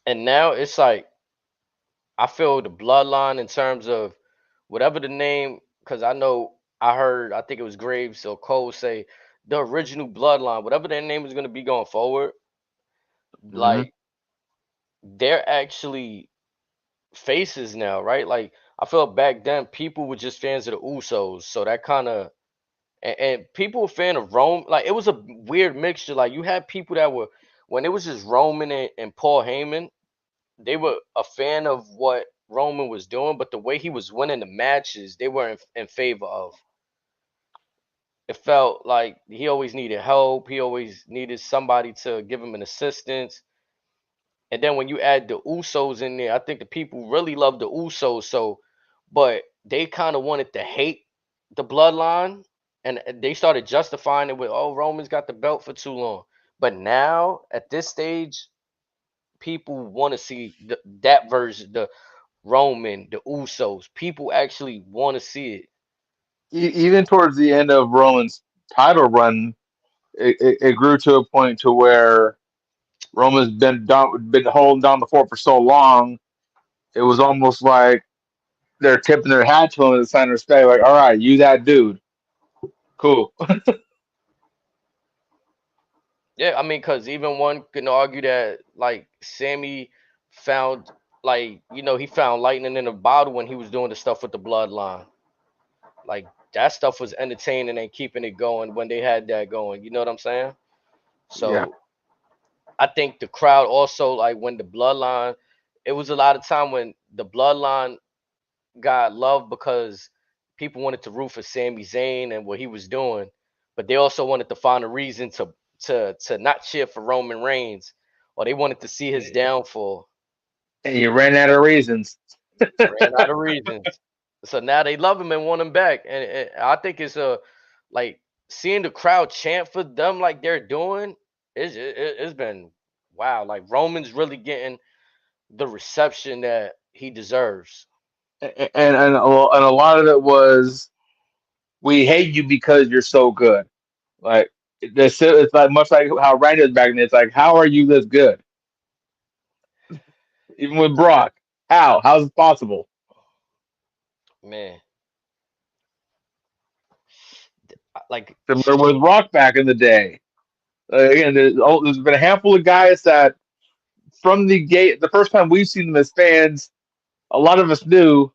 And now it's like I feel the bloodline in terms of whatever the name, because I know I heard, I think it was Graves or Cole say the original bloodline, whatever their name is going to be going forward, Hmm. like they're actually faces now, right? Like I feel back then people were just fans of the Usos, so that kind of and people were fan of Rome. Like it was a weird mixture. Like you had people that were when it was just Roman and Paul Heyman, they were a fan of what Roman was doing, but the way he was winning the matches, they were in favor of. It felt like he always needed help. He always needed somebody to give him an assistance. And then when you add the Usos in there, I think the people really love the Usos. So, but they kind of wanted to hate the bloodline, and they started justifying it with, "Oh, Roman's got the belt for too long." But now at this stage, people want to see that version, the Roman, the Usos. People actually want to see it. Even towards the end of Roman's title run, it grew to a point to where Roman's been holding down the fort for so long. It was almost like they're tipping their hat to him as a sign of respect. Like, all right, you that dude, cool. Yeah, I mean, because even one can argue that like Sammy found he found lightning in a bottle when he was doing the stuff with the bloodline. Like that stuff was entertaining and keeping it going when they had that going. You know what I'm saying? Yeah. So I think the crowd also like when the bloodline. It was a lot of time when the bloodline got love because people wanted to root for Sami Zayn and what he was doing, but they also wanted to find a reason to not cheer for Roman Reigns, or they wanted to see his downfall. And you ran out of reasons. Ran out of reasons. So now they love him and want him back, and I think it's a like seeing the crowd chant for them like they're doing. It's been wow. Like Roman's really getting the reception that he deserves. And a lot of it was we hate you because you're so good. Like it's like much like how Randy was back then. It's like how are you this good? Even with Brock, how's it possible? Man, like Similar with Rock back in the day. Again, there's been a handful of guys that from the gate, the first time we've seen them as fans, a lot of us knew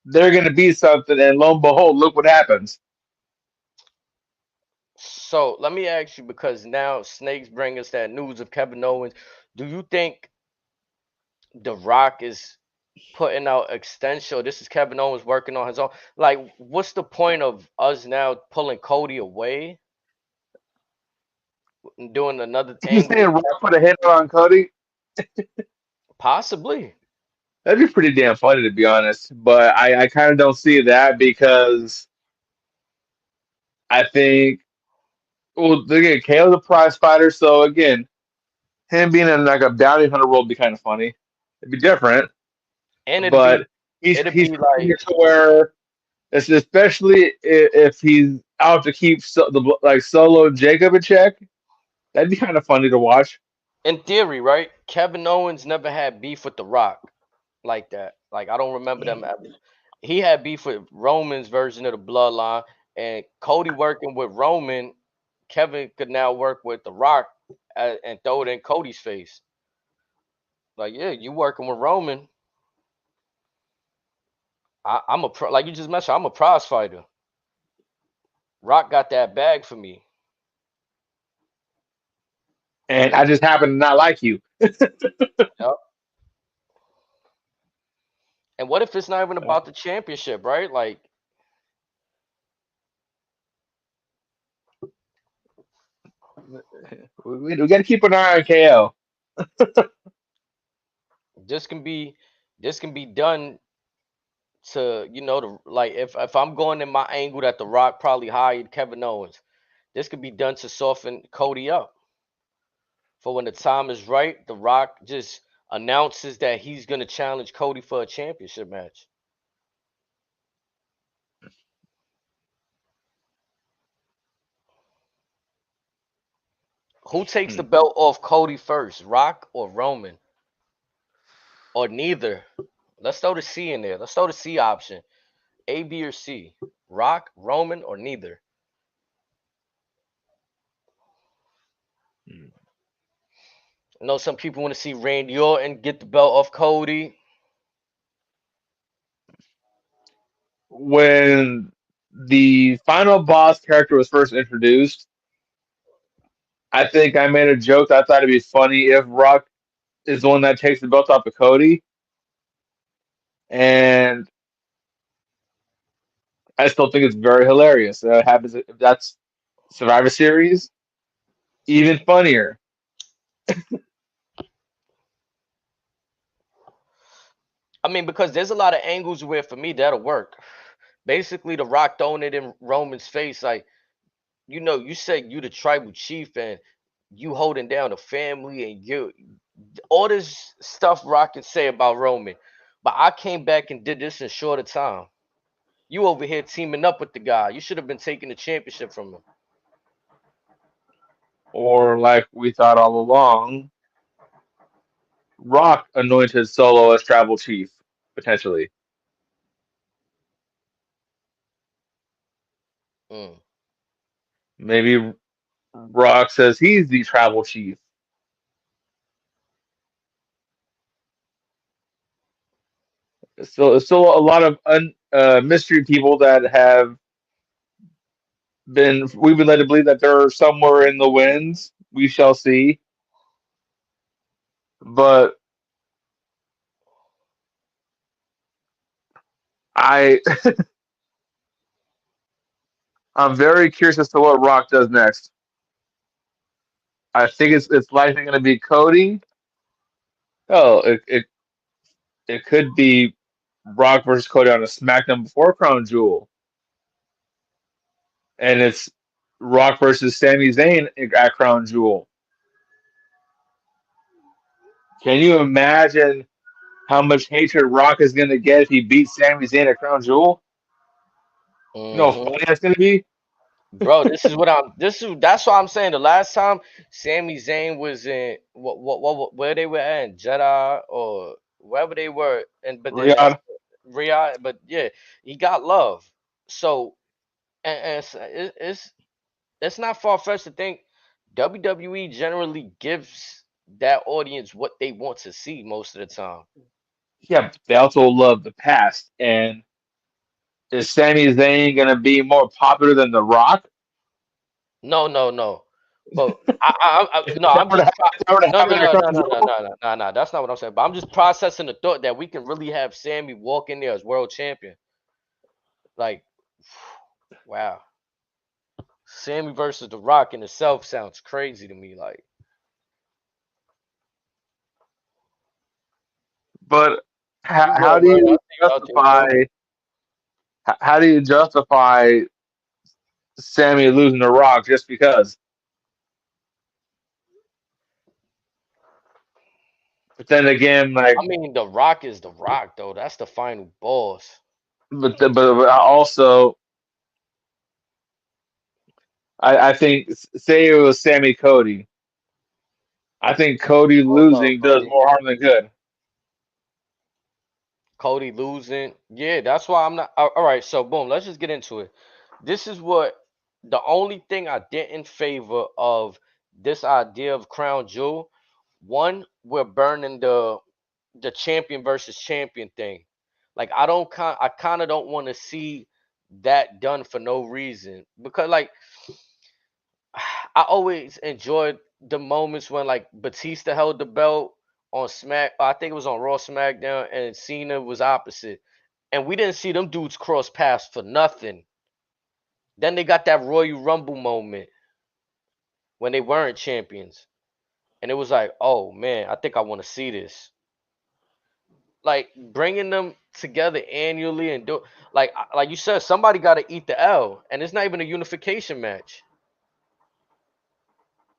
they're going to be something, and lo and behold, look what happens. so let me ask you because now Snakes bring us that news of Kevin Owens. Do you think The Rock is putting out extension? Or this is Kevin Owens working on his own. Like, what's the point of us now pulling Cody away and doing another You angle saying with Rock Kevin? put a hit on Cody? Possibly. That'd be pretty damn funny to be honest. But I kind of don't see that because I think well again, KO's a prize fighter, so again, him being in like a bounty hunter role would be kind of funny. It'd be different, And but it'd he's be putting like it to where especially if he's out to keep like Solo and Jacob in check. That'd be kind of funny to watch. in theory, right? Kevin Owens never had beef with The Rock like that. Like I don't remember them ever. He had beef with Roman's version of the bloodline, and Cody working with Roman. Kevin could now work with The Rock and throw it in Cody's face. Like, yeah, you working with Roman. I'm a pro, like you just mentioned. I'm a prize fighter. Rock got that bag for me. And I just happen to not like you. Yep. And what if it's not even about the championship, right? Like We got to keep an eye on KO. this can be this can be done to the like if I'm going in my angle that The Rock probably hired Kevin Owens, this could be done to soften Cody up for when the time is right. The Rock just announces that he's gonna challenge Cody for a championship match. Who takes the belt off Cody first, Rock or Roman? Or neither? Let's throw the C in there. Let's throw the C option. A, B, or C? Rock, Roman, or neither? I know some people want to see Randy Orton get the belt off Cody. When the final boss character was first introduced, I think I made a joke that I thought it'd be funny if Rock is the one that takes the belt off of Cody. And I still think it's very hilarious. That happens if that's Survivor Series, even funnier. I mean, because there's a lot of angles where for me that'll work. Basically, the Rock throwing it in Roman's face, like, you said you the tribal chief and you holding down the family and you all this stuff Rock can say about Roman. But I came back and did this in shorter time. You over here teaming up with the guy. You should have been taking the championship from him. Or like we thought all along, Rock anointed Solo as tribal chief, potentially. Mm. Maybe Rock says he's the tribal chief. It's still a lot of mystery people that have we've been led to believe that they're somewhere in the winds. We shall see. But I I'm very curious as to what Rock does next. I think it's likely going to be Cody. Oh, it could be Rock versus Cody on a SmackDown before Crown Jewel, and it's Rock versus Sami Zayn at Crown Jewel. Can you imagine how much hatred Rock is going to get if he beats Sami Zayn at Crown Jewel? You know how Hmm. funny that's going to be? Bro, that's what I'm saying. The last time Sami Zayn was in where they were at in Jeddah or wherever they were, and but then Riyadh. Riyadh, but yeah, he got love. So and it's not far fetched to think WWE generally gives that audience what they want to see most of the time. Yeah, but they also love the past. And is Sami Zayn going to be more popular than The Rock? No, no, no. But If no, I'm just if that were to no, no, happen at no, no, Crown no, no, Jewel? no, no, no, no. That's not what I'm saying. But I'm just processing the thought that we can really have Sammy walk in there as world champion. Like, wow, Sammy versus The Rock in itself sounds crazy to me. Like, But you how good, do bro? you I'll take it, bro. how do you justify Sammy losing to Rock just because? But then again, like, I mean, The Rock is The Rock, though. That's the final boss. but also, I think say it was Sammy Cody. I think Cody Oh no, losing does Cody. more harm than good. Cody losing. Yeah, that's why I'm not. All right, so boom, let's just get into it. This is what the only thing I didn't favor of this idea of Crown Jewel. One, we're burning the champion versus champion thing. Like I kind of don't want to see that done for no reason because like I always enjoyed the moments when like Batista held the belt on I think it was on Raw SmackDown and Cena was opposite. And we didn't see them dudes cross paths for nothing. Then they got that Royal Rumble moment when they weren't champions. And it was like, oh man, I think I want to see this. Like bringing them together annually and do like you said, somebody got to eat the L, and it's not even a unification match.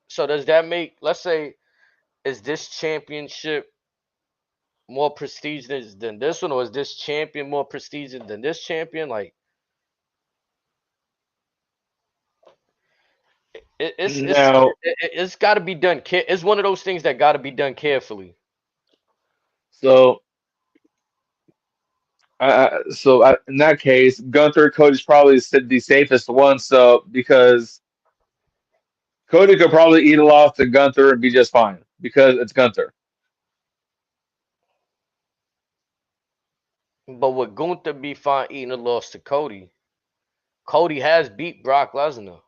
So does that make, let's say, is this championship more prestigious than this one, or is this champion more prestigious than this champion? Like, Now, It's got to be done. It's one of those things that got to be done carefully. so in that case, Gunther Cody's probably the safest one. So because Cody could probably eat a loss to Gunther and be just fine because it's Gunther. But would Gunther be fine eating a loss to Cody? Cody has beat Brock Lesnar.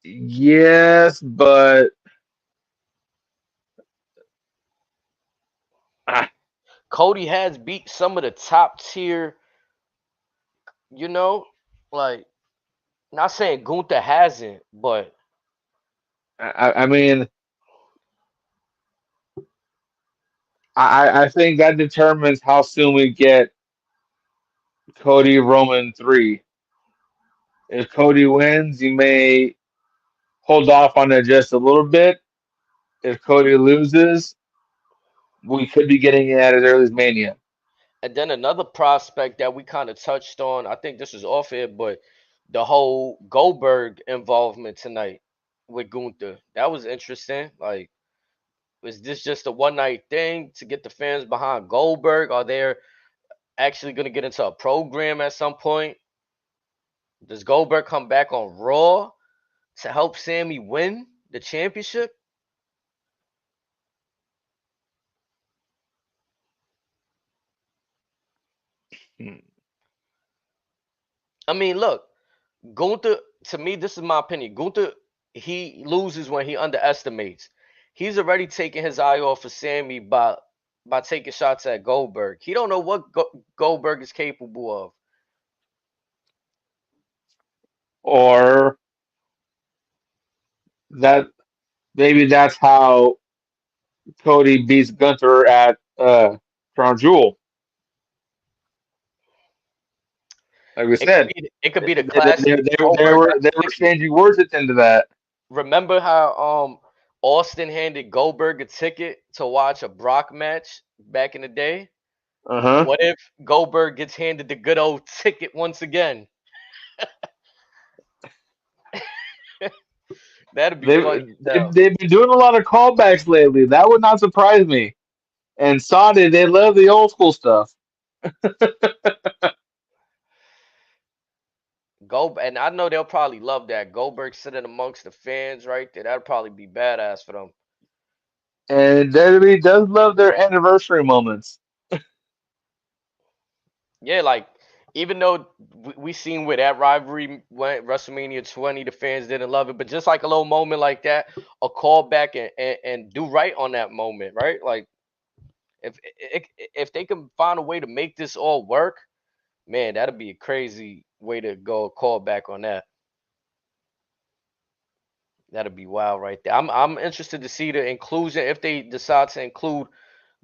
Yes, but ah, Cody has beat some of the top tier, you know, like not saying Gunther hasn't, but I mean, I think that determines how soon we get Cody Roman 3. If Cody wins, you may hold off on it just a little bit. If Cody loses, we could be getting it at as early as Mania. and then another prospect that we kind of touched on, I think this was off it, but the whole Goldberg involvement tonight with Gunther. That was interesting. Like, was this just a one night thing to get the fans behind Goldberg? Are they actually going to get into a program at some point? Does Goldberg come back on Raw to help Sammy win the championship? Hmm. I mean, look, Gunther, to me, this is my opinion. Gunther, he loses when he underestimates. He's already taking his eye off of Sammy by taking shots at Goldberg. He don't know what Goldberg is capable of. Or that maybe that's how Cody beats Gunther at Crown Jewel. Like we said, It could be the they, they, classic they, they Goldberg were got they the were ticket. exchanging words at the end of that. Remember how Austin handed Goldberg a ticket to watch a Brock match back in the day? Uh huh. What if Goldberg gets handed the good old ticket once again? That'd be They funny as they've, hell. they've been doing a lot of callbacks lately. That would not surprise me. And Saudi, they love the old school stuff. And I know they'll probably love that. Goldberg sitting amongst the fans right there. That'd probably be badass for them. And WWE does love their anniversary moments. Yeah, like even though we seen where that rivalry went, WrestleMania 20, the fans didn't love it, but just like a little moment like that, a call back and do right on that moment, right? Like if they can find a way to make this all work, man, that'd be a crazy way to go call back on that. That'd be wild right there. I'm interested to see the inclusion if they decide to include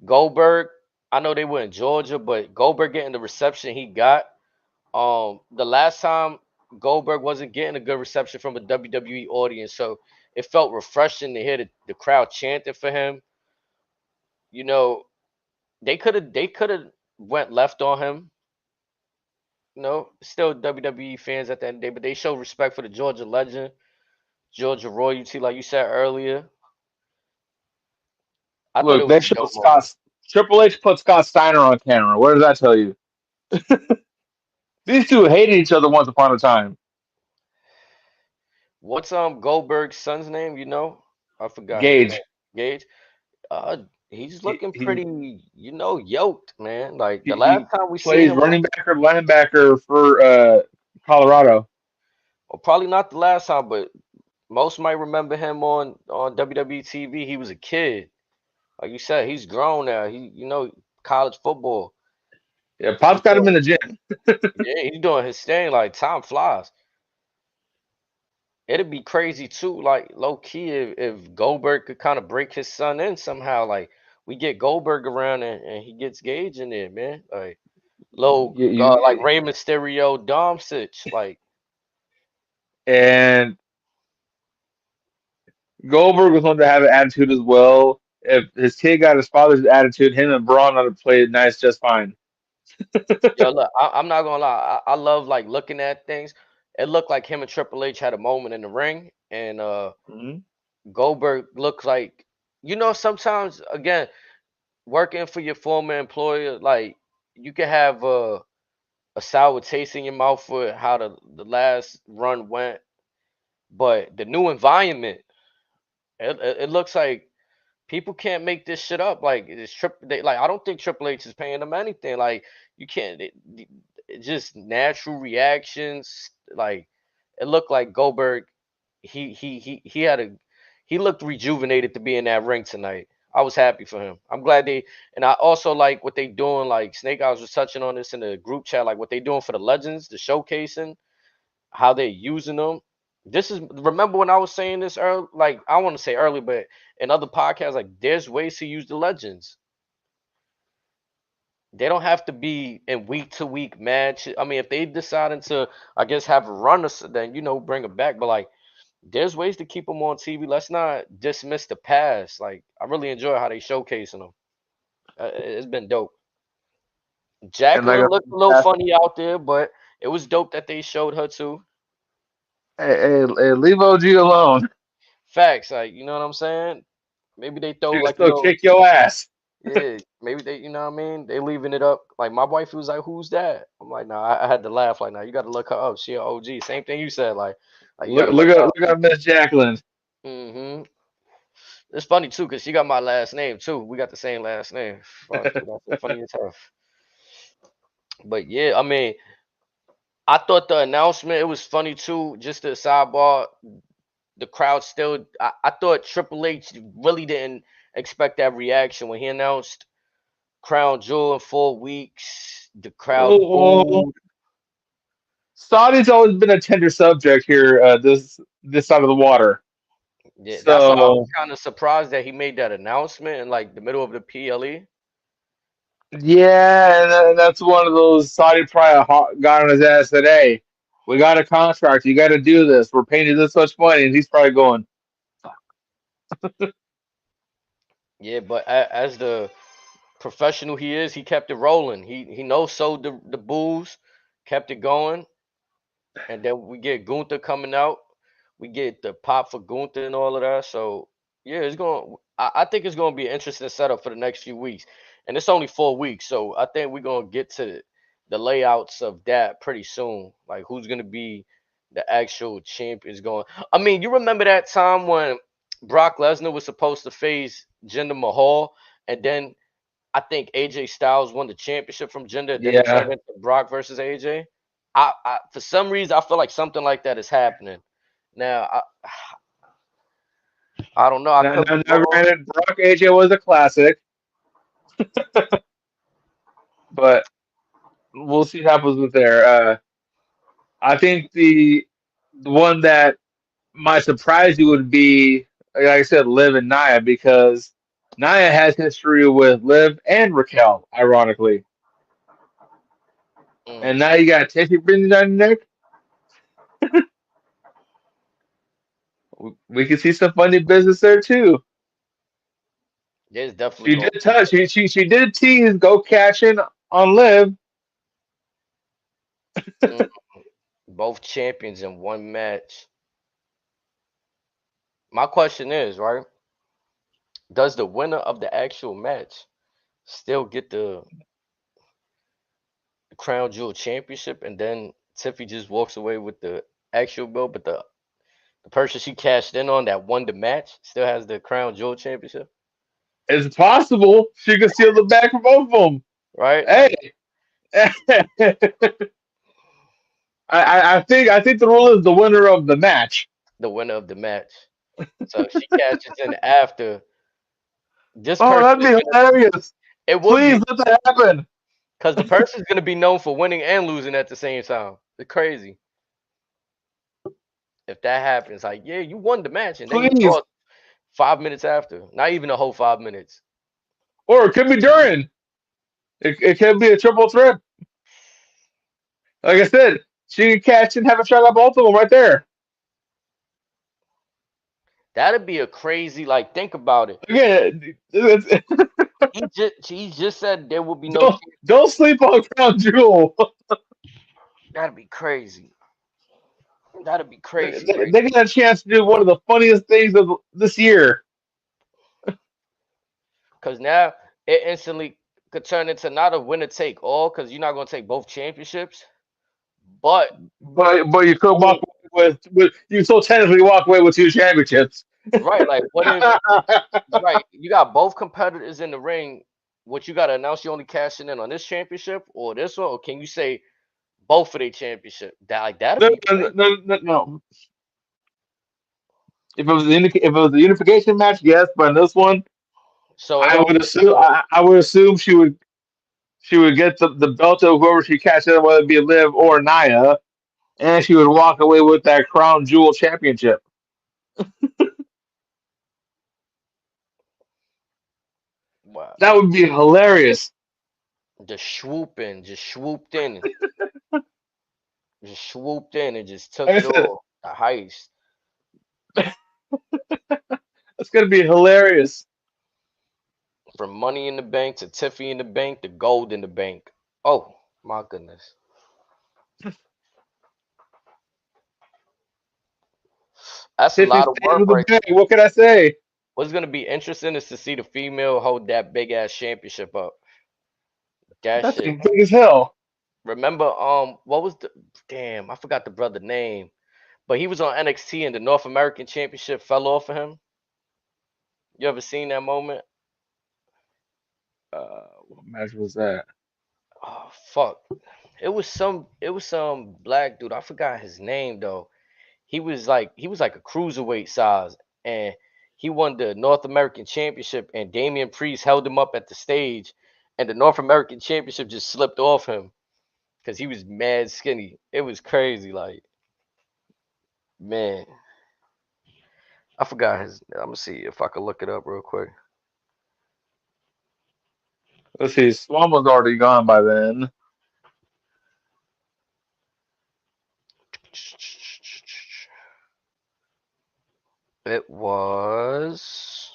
Goldberg. I know they were in Georgia, but Goldberg getting the reception he got. The last time Goldberg wasn't getting a good reception from a WWE audience, so it felt refreshing to hear the crowd chanting for him. You know, they could have went left on him. Still WWE fans at the end of the day, but they show respect for the Georgia legend, Georgia royalty, like you said earlier. I thought it Look, was they a show dope moment. Scott Triple H put Scott Steiner on camera. What does that tell you? These two hated each other once upon a time. What's Goldberg's son's name? I forgot his name. Gage. Gage. He's He looking he pretty, yoked, man. Like he, the last he time we seen plays him on, running back or linebacker for Colorado. well, probably not the last time, but most might remember him on WWE TV. He was a kid, like you said. He's grown now. College football. Yeah, He's Pop's got him doing, in the gym. yeah, he's doing his thing. Like time flies. It'd be crazy too, like low key, if Goldberg could kind of break his son in somehow. Like we get Goldberg around and he gets Gage in there, man. Like low, You, like you, Rey Mysterio, Dom Sitch. Like and Goldberg was one to have an attitude as well. If his kid got his father's attitude, him and Braun would have played nice just fine. Yo, look, I'm not gonna lie. I love like looking at things. It looked like him and Triple H had a moment in the ring, and Mhm. Goldberg looks like, sometimes again, working for your former employer, like you can have a sour taste in your mouth for how the last run went, but the new environment, it looks like people can't make this shit up. Like it's like I don't think Triple H is paying them anything. Like you can't. It just natural reactions. Like it looked like Goldberg. He had a. He looked rejuvenated to be in that ring tonight. I was happy for him. I'm glad and I also like what they doing. Like Snake Eyes was touching on this in the group chat. Like what they doing for the legends, the showcasing, how they're using them. This is remember when I was saying this early, like I want to say early, but in other podcasts, like there's ways to use the legends. They don't have to be in week to week match. I mean, if they decided to, I guess, have a run or then bring them back. But like, there's ways to keep them on TV. Let's not dismiss the past. Like, I really enjoy how they showcasing them. It's been dope. And like, Jacqueline looked a little funny out there, but it was dope that they showed her too. hey, leave OG alone. Facts, like you know what I'm saying. Maybe they throw She can like a still little. kick your ass. Yeah, maybe they, you know what I mean? They leaving it up. Like my wife was like, "Who's that?" I'm like, "Nah." I had to laugh. Like, "Nah, you got to look her up. She a OG." Same thing you said. Like you got Look, to look her up. look at Miss Jacqueline. It's funny too, cause she got my last name too. We got the same last name. Fuck, that's funny as hell. But yeah, I mean, I thought the announcement it was funny too. Just a sidebar, the crowd still. I thought Triple H really didn't expect that reaction when he announced Crown Jewel in 4 weeks. The crowd Well, booed. Saudi's always been a tender subject here. This side of the water. Yeah, that's why I was So kind of surprised that he made that announcement in like the middle of the PLE. yeah, and that's one of those Saudi probably got on his ass today. We got a contract. You got to do this. We're paying you this much money, and he's probably going. Yeah, but as the professional he is, he kept it rolling. He knows sold the booze, kept it going, and then we get Gunther coming out. We get the pop for Gunther and all of that. So yeah, it's going. I think it's going to be an interesting setup for the next few weeks, and it's only 4 weeks. So I think we're going to get to the layouts of that pretty soon. Like who's going to be the actual champions going. I mean, you remember that time when Brock Lesnar was supposed to face Jinder Mahal, and then I think AJ Styles won the championship from Jinder. Then it turned Yeah. into Brock versus AJ. I for some reason I feel like something like that is happening. Now I don't know. I could be Now, wrong. granted, Brock AJ was a classic, but we'll see what happens with there. I think the one that might surprise you would be, like I said, Liv and Nia, because Nia has history with Liv and Raquel, ironically. And Mm, now you got Tiffy bringing down your neck. We can see some funny business there too. there's definitely She going did to be touch. She did tease go catching on Liv. mm, both champions in one match. My question is, right? Does the winner of the actual match still get the Crown Jewel Championship, and then Tiffy just walks away with the actual belt, but the person she cashed in on that won the match still has the Crown Jewel Championship, It's possible she could steal the back from both of them. right? Hey, Like I think the rule is the winner of the match. the winner of the match. So if she cashes in after, this Oh, person that'd is be gonna. hilarious. It would Please be let that happen. because the person is gonna be known for winning and losing at the same time. It's crazy if that happens. Like, yeah, you won the match, and then you Please. lost 5 minutes after. Not even a whole 5 minutes. Or it could be during. It could be a triple threat. Like I said, she could catch and have a shot at both of them right there. That'd be a crazy. Like, think about it. Again, He just said there will be no Don't champ. don't sleep on Crown Jewel. That'd be crazy. That'd be They, crazy, they right? they get a chance to do one of the funniest things of this year. Because now it instantly could turn into not a winner take all, because you're not gonna take both championships, but But you could walk only away with you still technically walk away with two championships. right. Like, what if right? You got both competitors in the ring. What you gotta announce you only cashing in on this championship or this one, or can you say both of their championship? That'd No, be no, crazy. no, no, no. If it was the unification match, yes. But in this one, So it don't. I would assume she would get the belt of whoever she cashed in, whether it be Liv or Nia, and she would walk away with that crown jewel championship. Wow. That would be hilarious. Just swooped in, just swooped in and just took Like I it said, all. The heist it's gonna be hilarious. from Money in the Bank to Tiffy in the Bank to Gold in the Bank. Oh my goodness, that's a Tiffy lot of stays work with the right bag. there. What can I say? What's gonna be interesting is to see the female hold that big ass championship up. That That shit. thing big as hell. Remember, what was the damn? I forgot the brother name, but he was on NXT and the North American Championship fell off of him. You ever seen that moment? What match was that? Oh fuck! It was some black dude. I forgot his name though. He was like a cruiserweight size, and he won the North American Championship. And Damian Priest held him up at the stage, and the North American Championship just slipped off him because he was mad skinny. It was crazy. Like, man, I forgot his. I'm gonna see if I can look it up real quick. Let's see. Swan was already gone by then. It was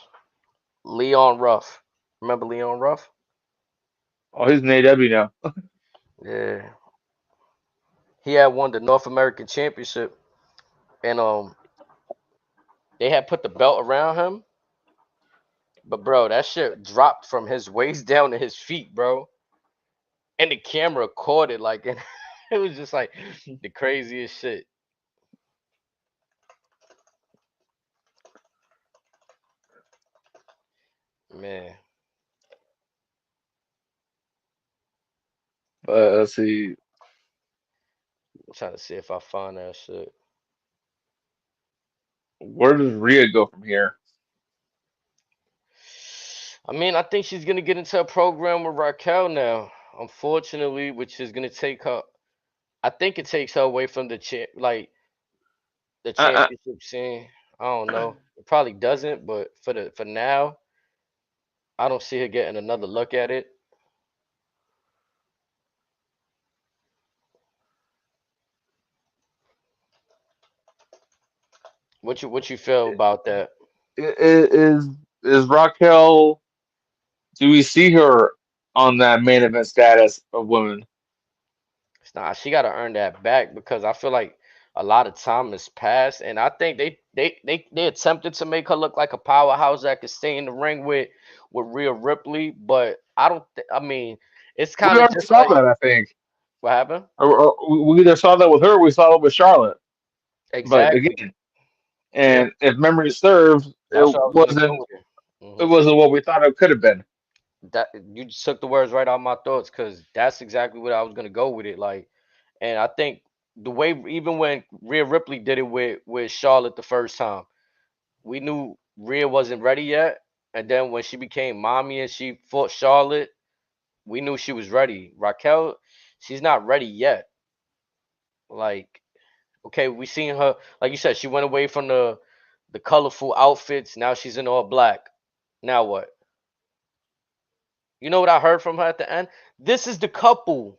Leon Ruff. Remember Leon Ruff? Oh, he's in AW now. Yeah, he had won the North American Championship, and they had put the belt around him. But bro, that shit dropped from his waist down to his feet, bro. And the camera caught it like, and it was just like the craziest shit, man. But let's see. I'm trying to see if I find that shit. Where does Rhea go from here? I mean, I think she's gonna get into a program with Raquel now. Unfortunately, which is gonna take her. I think it takes her away from the I, championship scene. I don't know. It probably doesn't, but for now, I don't see her getting another look at it. What you feel about that? is is Raquel? Do we see her on that main event status of women? Nah, she got to earn that back because I feel like a lot of time has passed, and I think they attempted to make her look like a powerhouse that could stay in the ring with Rhea Ripley, but I don't. I mean, it's We kind of already just saw like that, I think. what happened. Or we either saw that with her, or we saw it with Charlotte. But Exactly. again, Yep. and if memory serves, That's what I was gonna go with. it Hmm. wasn't what we thought it could have been. That you just took the words right out of my thoughts because that's exactly what I was gonna go with it. Like, and I think the way even when Rhea Ripley did it with Charlotte the first time, we knew Rhea wasn't ready yet. And then when she became mommy and she fought Charlotte, we knew she was ready. Raquel, she's not ready yet. Like, okay, we seen her, like you said, she went away from the colorful outfits. Now she's in all black. Now what? You know what I heard from her at the end? This is the couple.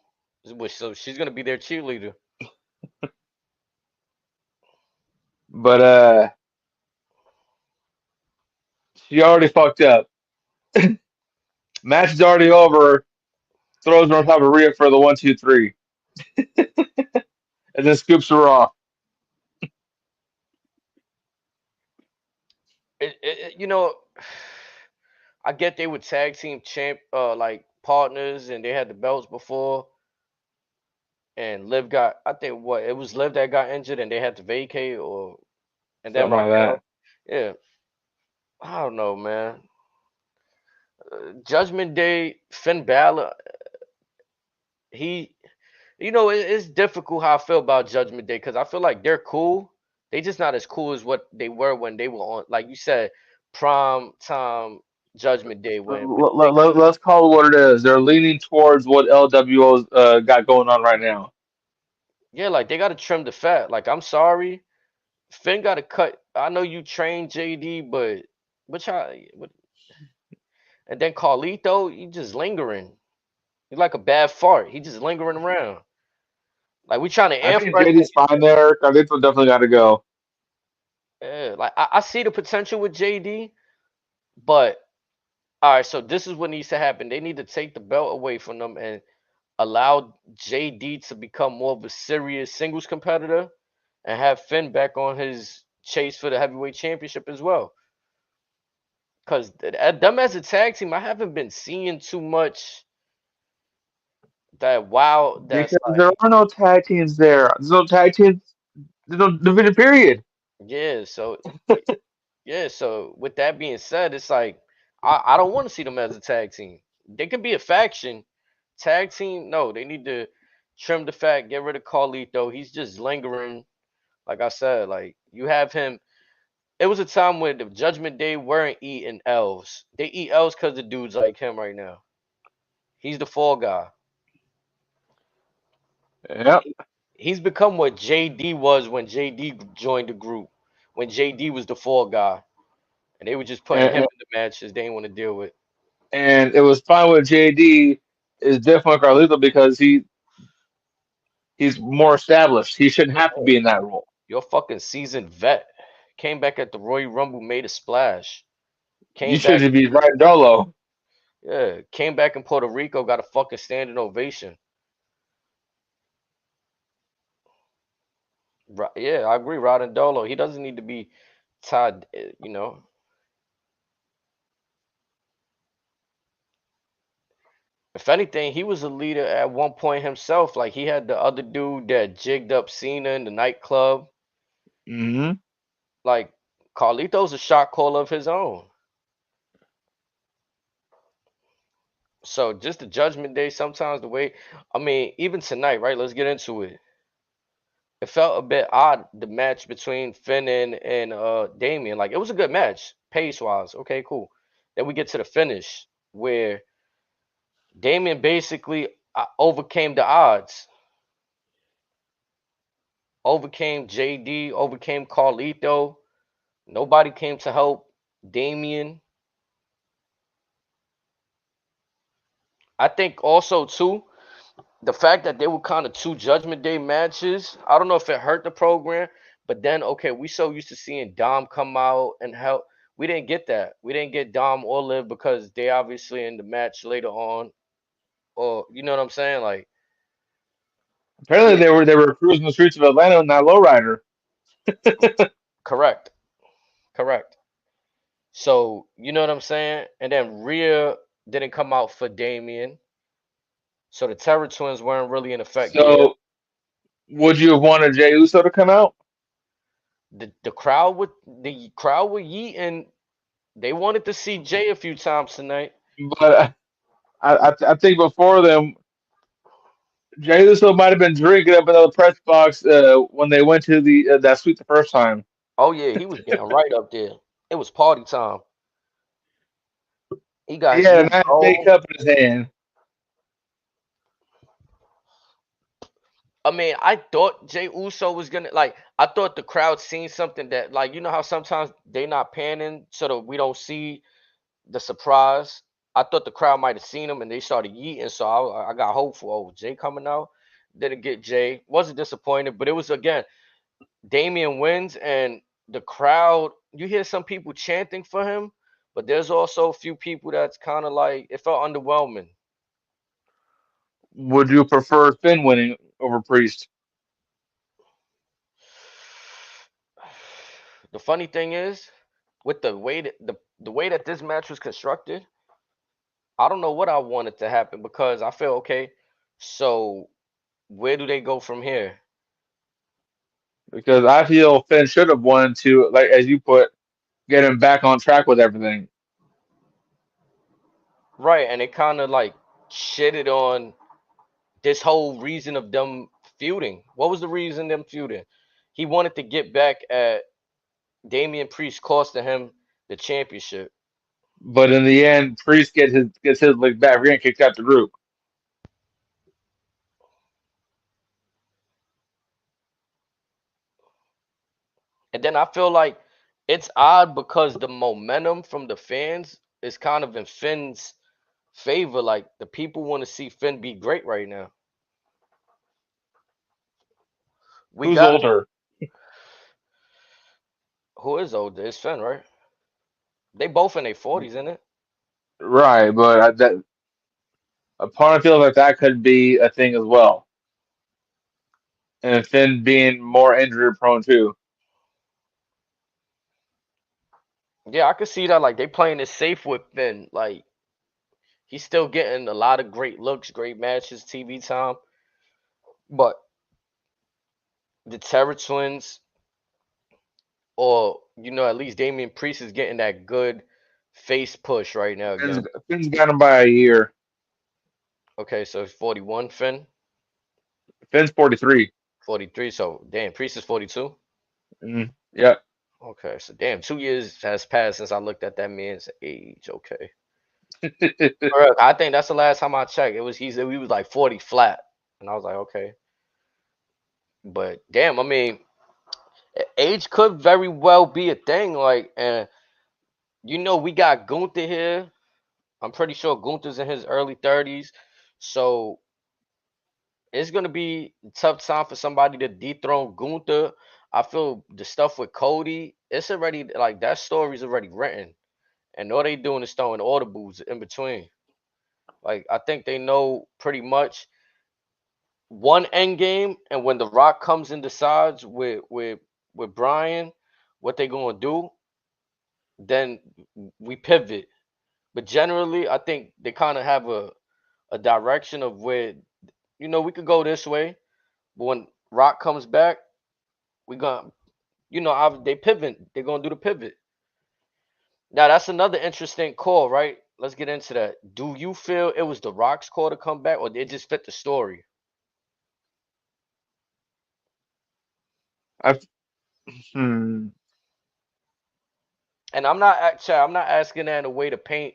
So she's gonna be their cheerleader. But she already fucked up. Match is already over. Throws her on top of Rhea for the 1-2-3, and then scoops her off. You know, I get they were tag team like partners, and they had the belts before. And Liv got, I think what it was Liv that got injured, and they had to vacate, or and then Something like that. Raquel. Yeah, I don't know, man. Judgment Day, Finn Balor, he, it's difficult how I feel about Judgment Day because I feel like they're cool. They just not as cool as what they were when they were on, like you said, prime time Judgment Day when Let's call it what it is. They're leaning towards what LWO's got going on right now. yeah, like they gotta trim the fat. Like I'm sorry, Finn gotta cut. I know you trained JD, but which I, and then Carlito, he just lingering. He's like a bad fart. He just lingering around. Like we trying to I air think freshen. JD's fine there. Carlito definitely got to go. Yeah, like I see the potential with JD, but all right. So this is what needs to happen. They need to take the belt away from them and allow JD to become more of a serious singles competitor, and have Finn back on his chase for the heavyweight championship as well. Because them as a tag team, I haven't been seeing too much that wow. That's Because there are no tag teams there. There's no tag teams. There's no division period. yeah. So yeah. So with that being said, it's like I don't want to see them as a tag team. They can be a faction. Tag team, no. They need to trim the fat, get rid of Carlito. He's just lingering. Like I said, like you have him. It was a time when the Judgment Day weren't eating L's. They eat L's because of dudes like him right now. He's the fall guy. Yep. He's become what JD was when JD joined the group. When JD was the fall guy, and they were just putting him And, in the matches they didn't want to deal with. and it was fine with JD. Is different with Carlito because he's more established. He shouldn't have to be in that role. Your fucking seasoned vet came back at the Royal Rumble, made a splash. You Came back, should be right dolo. yeah, came back in Puerto Rico, got a fucking standing ovation. Yeah, I agree. Rodandolo, he doesn't need to be tied. If anything, he was a leader at one point himself. Like he had the other dude that jigged up Cena in the nightclub. Hmm. Like Carlito's a shot caller of his own. So just the Judgment Day, sometimes the way, I mean, even tonight, right? Let's get into it. It felt a bit odd, the match between Finn and Damien. Like it was a good match, pace wise. Okay, cool. Then we get to the finish where Damien basically overcame the odds, overcame JD, overcame Carlito. Nobody came to help Damien. I think also too, the fact that they were kind of two Judgment Day matches, I don't know if it hurt the program, but then okay, we so used to seeing Dom come out and help. We didn't get that. We didn't get Dom or Liv because they obviously in the match later on, or you know what I'm saying? Like, Apparently yeah, they were cruising the streets of Atlanta in that lowrider. correct, correct. So you know what I'm saying? And then Rhea didn't come out for Damien, so the Terror Twins weren't really in effect there. So would you have wanted Jey Uso to come out? The crowd would yeet, and they wanted to see Jay a few times tonight. But I think before them, Jey Uso might have been drinking up another press box when they went to the that suite the first time. Oh yeah, he was getting right up there. It was party time. He He had a was nice big gold. cup in his hand. I mean, I thought Jay Uso was gonna like. I thought the crowd seen something that, like, you know how sometimes they not panning so that we don't see the surprise. I thought the crowd might have seen him and they started yeeting, so I got hopeful. Oh, Jay coming out. Didn't get Jay. Wasn't disappointed, but it was again. Damian wins and the crowd. You hear some people chanting for him, But there's also a few people that's kind of like it felt underwhelming. Would you prefer Finn winning over Priest? The funny thing is, with the way that this match was constructed, I don't know what I wanted to happen because I feel okay. So where do they go from here? Because I feel Finn should have won to, like as you put, get him back on track with everything. Right, and it kind of like shitted on this whole reason of them feuding. What was the reason them feuding? He wanted to get back at Damian Priest, costing him the championship. But in the end, Priest gets his leg back. We're getting kicked out the group. And then I feel like it's odd because the momentum from the fans is kind of in Finn's favor. Like the people want to see Finn be great right now. We Who's got older? who is older? It's Finn, right? They both in their 40s, isn't it? Right, but that a part of feels like that could be a thing as well. And Finn being more injury prone too. Yeah, I could see that. Like they playing it safe with Finn. Like he's still getting a lot of great looks, great matches, TV time. But the Terror Twins, or at least Damian Priest is getting that good face push right now Finn's, again. Finn's got him by a year. Okay, so 41, Finn, Finn's 43. 43. So damn, Priest is 42. Yeah. Okay, so damn, 2 years has passed since I looked at that man's age. Okay, Bruh, I think that's the last time I checked. He was like 40 flat, and I was like, okay, but damn, I mean, age could very well be a thing. Like, and we got Gunther here. I'm pretty sure Gunther's in his early 30s, so it's gonna be a tough time for somebody to dethrone Gunther. I feel the stuff with Cody, it's already like that story's already written, and all they doing is throwing audibles in between. Like I think they know pretty much one end game, and when The Rock comes and decides with Brian what they gonna do, then we pivot. But generally, I think they kind of have a direction of where we could go this way. But when Rock comes back, we gonna they pivot. They're gonna do the pivot. Now that's another interesting call, right? Let's get into that. Do you feel it was the Rock's call to come back, or it just fit the story? I hmm. And I'm not asking that in a way to paint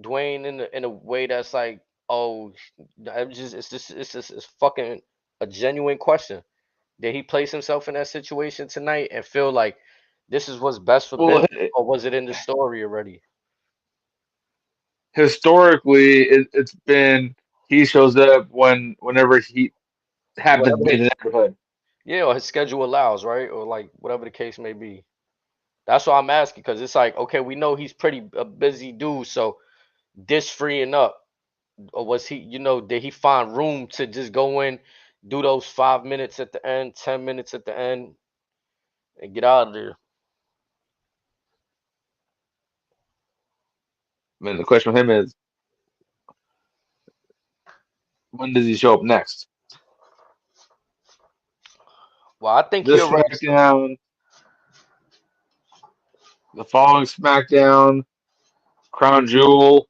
Dwayne in a way that's like, oh, it's fucking a genuine question. Did he place himself in that situation tonight and feel like this is what's best for Well, business, or was it in the story already? historically, it's been he shows up whenever he happens Whatever to be in they, the neighborhood. yeah, or his schedule allows, right? Or like whatever the case may be. That's why I'm asking because it's like, okay, we know he's pretty a busy dude, so this freeing up, or was he, did he find room to just go in, do those 5 minutes at the end, 10 minutes at the end, and get out of there? I mean, the question with him is, when does he show up next? Well, I think he This already. SmackDown, the following SmackDown, Crown Jewel,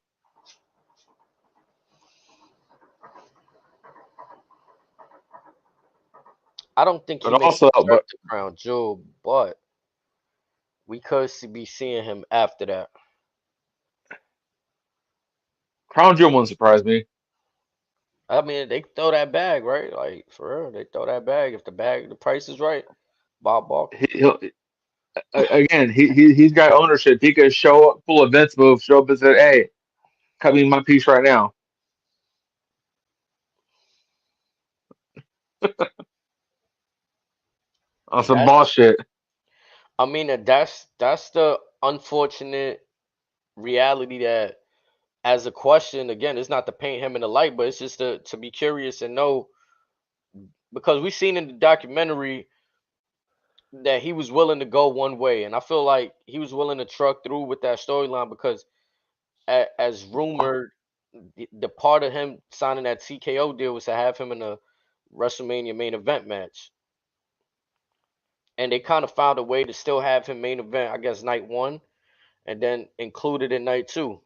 I don't think he but may also, return but to Crown Jewel, but we could be seeing him after that. Crown Jewel wouldn't surprise me. I mean, they throw that bag, right? Like for real, they throw that bag if the price is right. Bob Barker. He'll again, he's got ownership. He could show up, full of Vince move, show up and say, "Hey, cut me my piece right now." On some That bullshit. I mean, that's the unfortunate reality that as a question again, it's not to paint him in the light, but it's just to be curious and know because we seen in the documentary that he was willing to go one way, and I feel like he was willing to truck through with that storyline because as rumored, the part of him signing that TKO deal was to have him in a WrestleMania main event match. And they kind of found a way to still have him main event, I guess, night one, and then include it in night two.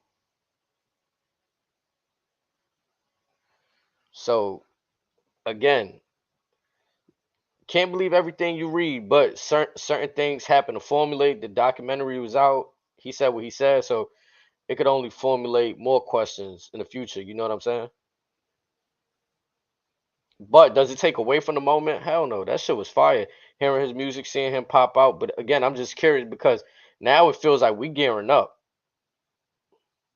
So again, can't believe everything you read, but certain things happen to formulate. The documentary was out. He said what he said, so it could only formulate more questions in the future. You know what I'm saying? But does it take away from the moment? Hell no. That shit was fire. Hearing his music, seeing him pop out. But again, I'm just curious because now it feels like we gearing up.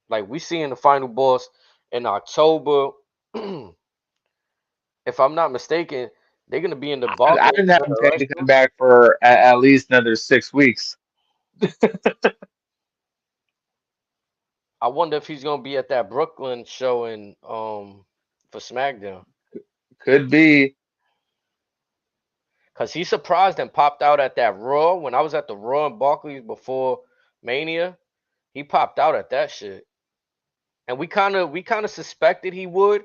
Like we seeing the final boss in October. If I'm not mistaken, they're gonna be in the I Barclays didn't have Center, Payne right? to come back for at least another 6 weeks. I wonder if he's gonna be at that Brooklyn show in for SmackDown. Could be. Cause he surprised and popped out at that Raw. When I was at the Raw in Barclays before Mania, he popped out at that shit. And we kind of suspected he would,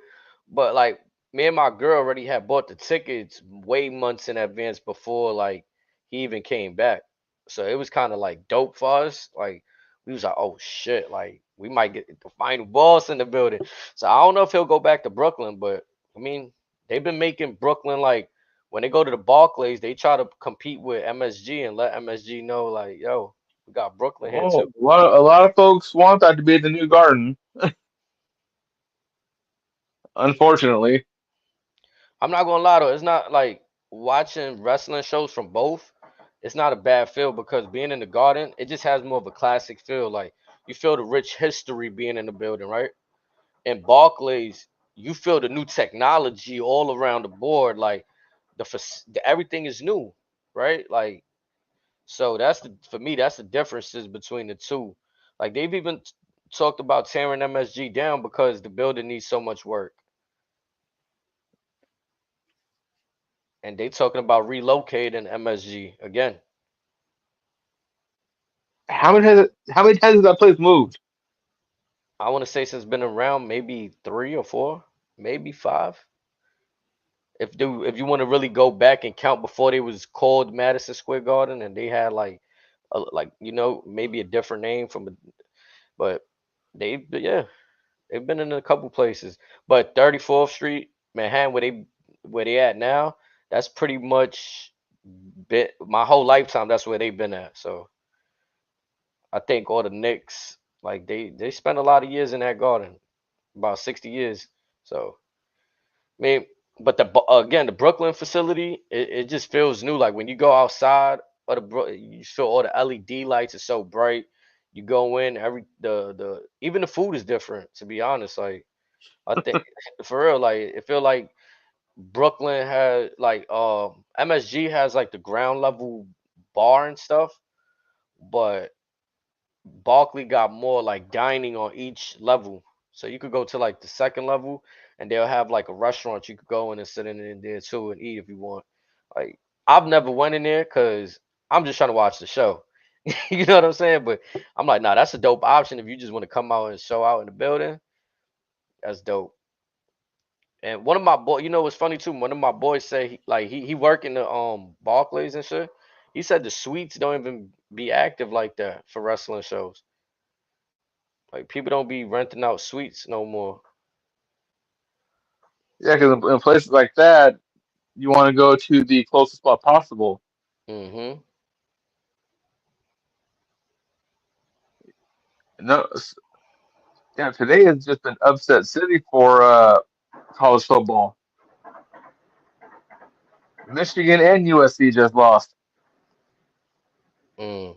but like me and my girl already had bought the tickets way months in advance before like he even came back. So it was kind of like dope for us. Like we was like, oh shit, like we might get the final boss in the building. So I don't know if he'll go back to Brooklyn, but I mean they've been making Brooklyn like when they go to the Barclays, they try to compete with MSG and let MSG know like, yo, we got Brooklyn here Well, too. a lot of folks want that to be the new Garden. Unfortunately, I'm not gonna lie though, it's not like watching wrestling shows from both. It's not a bad feel because being in the garden, it just has more of a classic feel. Like you feel the rich history being in the building, right? In Barclays, you feel the new technology all around the board. Like everything is new, right? Like so that's the for me that's the differences between the two. Like they've even talked about tearing MSG down because the building needs so much work, and they talking about relocating MSG again. how many times has that place moved? I want to say since been around maybe three or four, maybe five. If you want to really go back and count before they was called Madison Square Garden and they had like maybe a different name but yeah they've been in a couple places. But 34th Street Manhattan where they at now, that's pretty much been my whole lifetime. That's where they've been at. So I think all the Knicks like they spent a lot of years in that garden, about 60 years. So, I mean, but again, the Brooklyn facility, it just feels new. Like when you go outside of you feel all the LED lights are so bright. You go in, the even the food is different. To be honest, like I think for real, like it feel like Brooklyn has like MSG has like the ground level bar and stuff, but Barkley got more like dining on each level. So you could go to like the second level and they'll have like a restaurant you could go in and sit in there too and eat if you want. Like I've never went in there because I'm just trying to watch the show. You know what I'm saying? But I'm like, nah, that's a dope option if you just want to come out and show out in the building. That's dope. And one of my boy, you know what's funny too? One of my boys say he work in the Barclays and shit. He said the suites don't even be active like that for wrestling shows. Like people don't be renting out suites no more. Yeah, because in places like that, you want to go to the closest spot possible. Hmm. No, yeah, today has just been upset city for college football. Michigan and USC just lost Mm.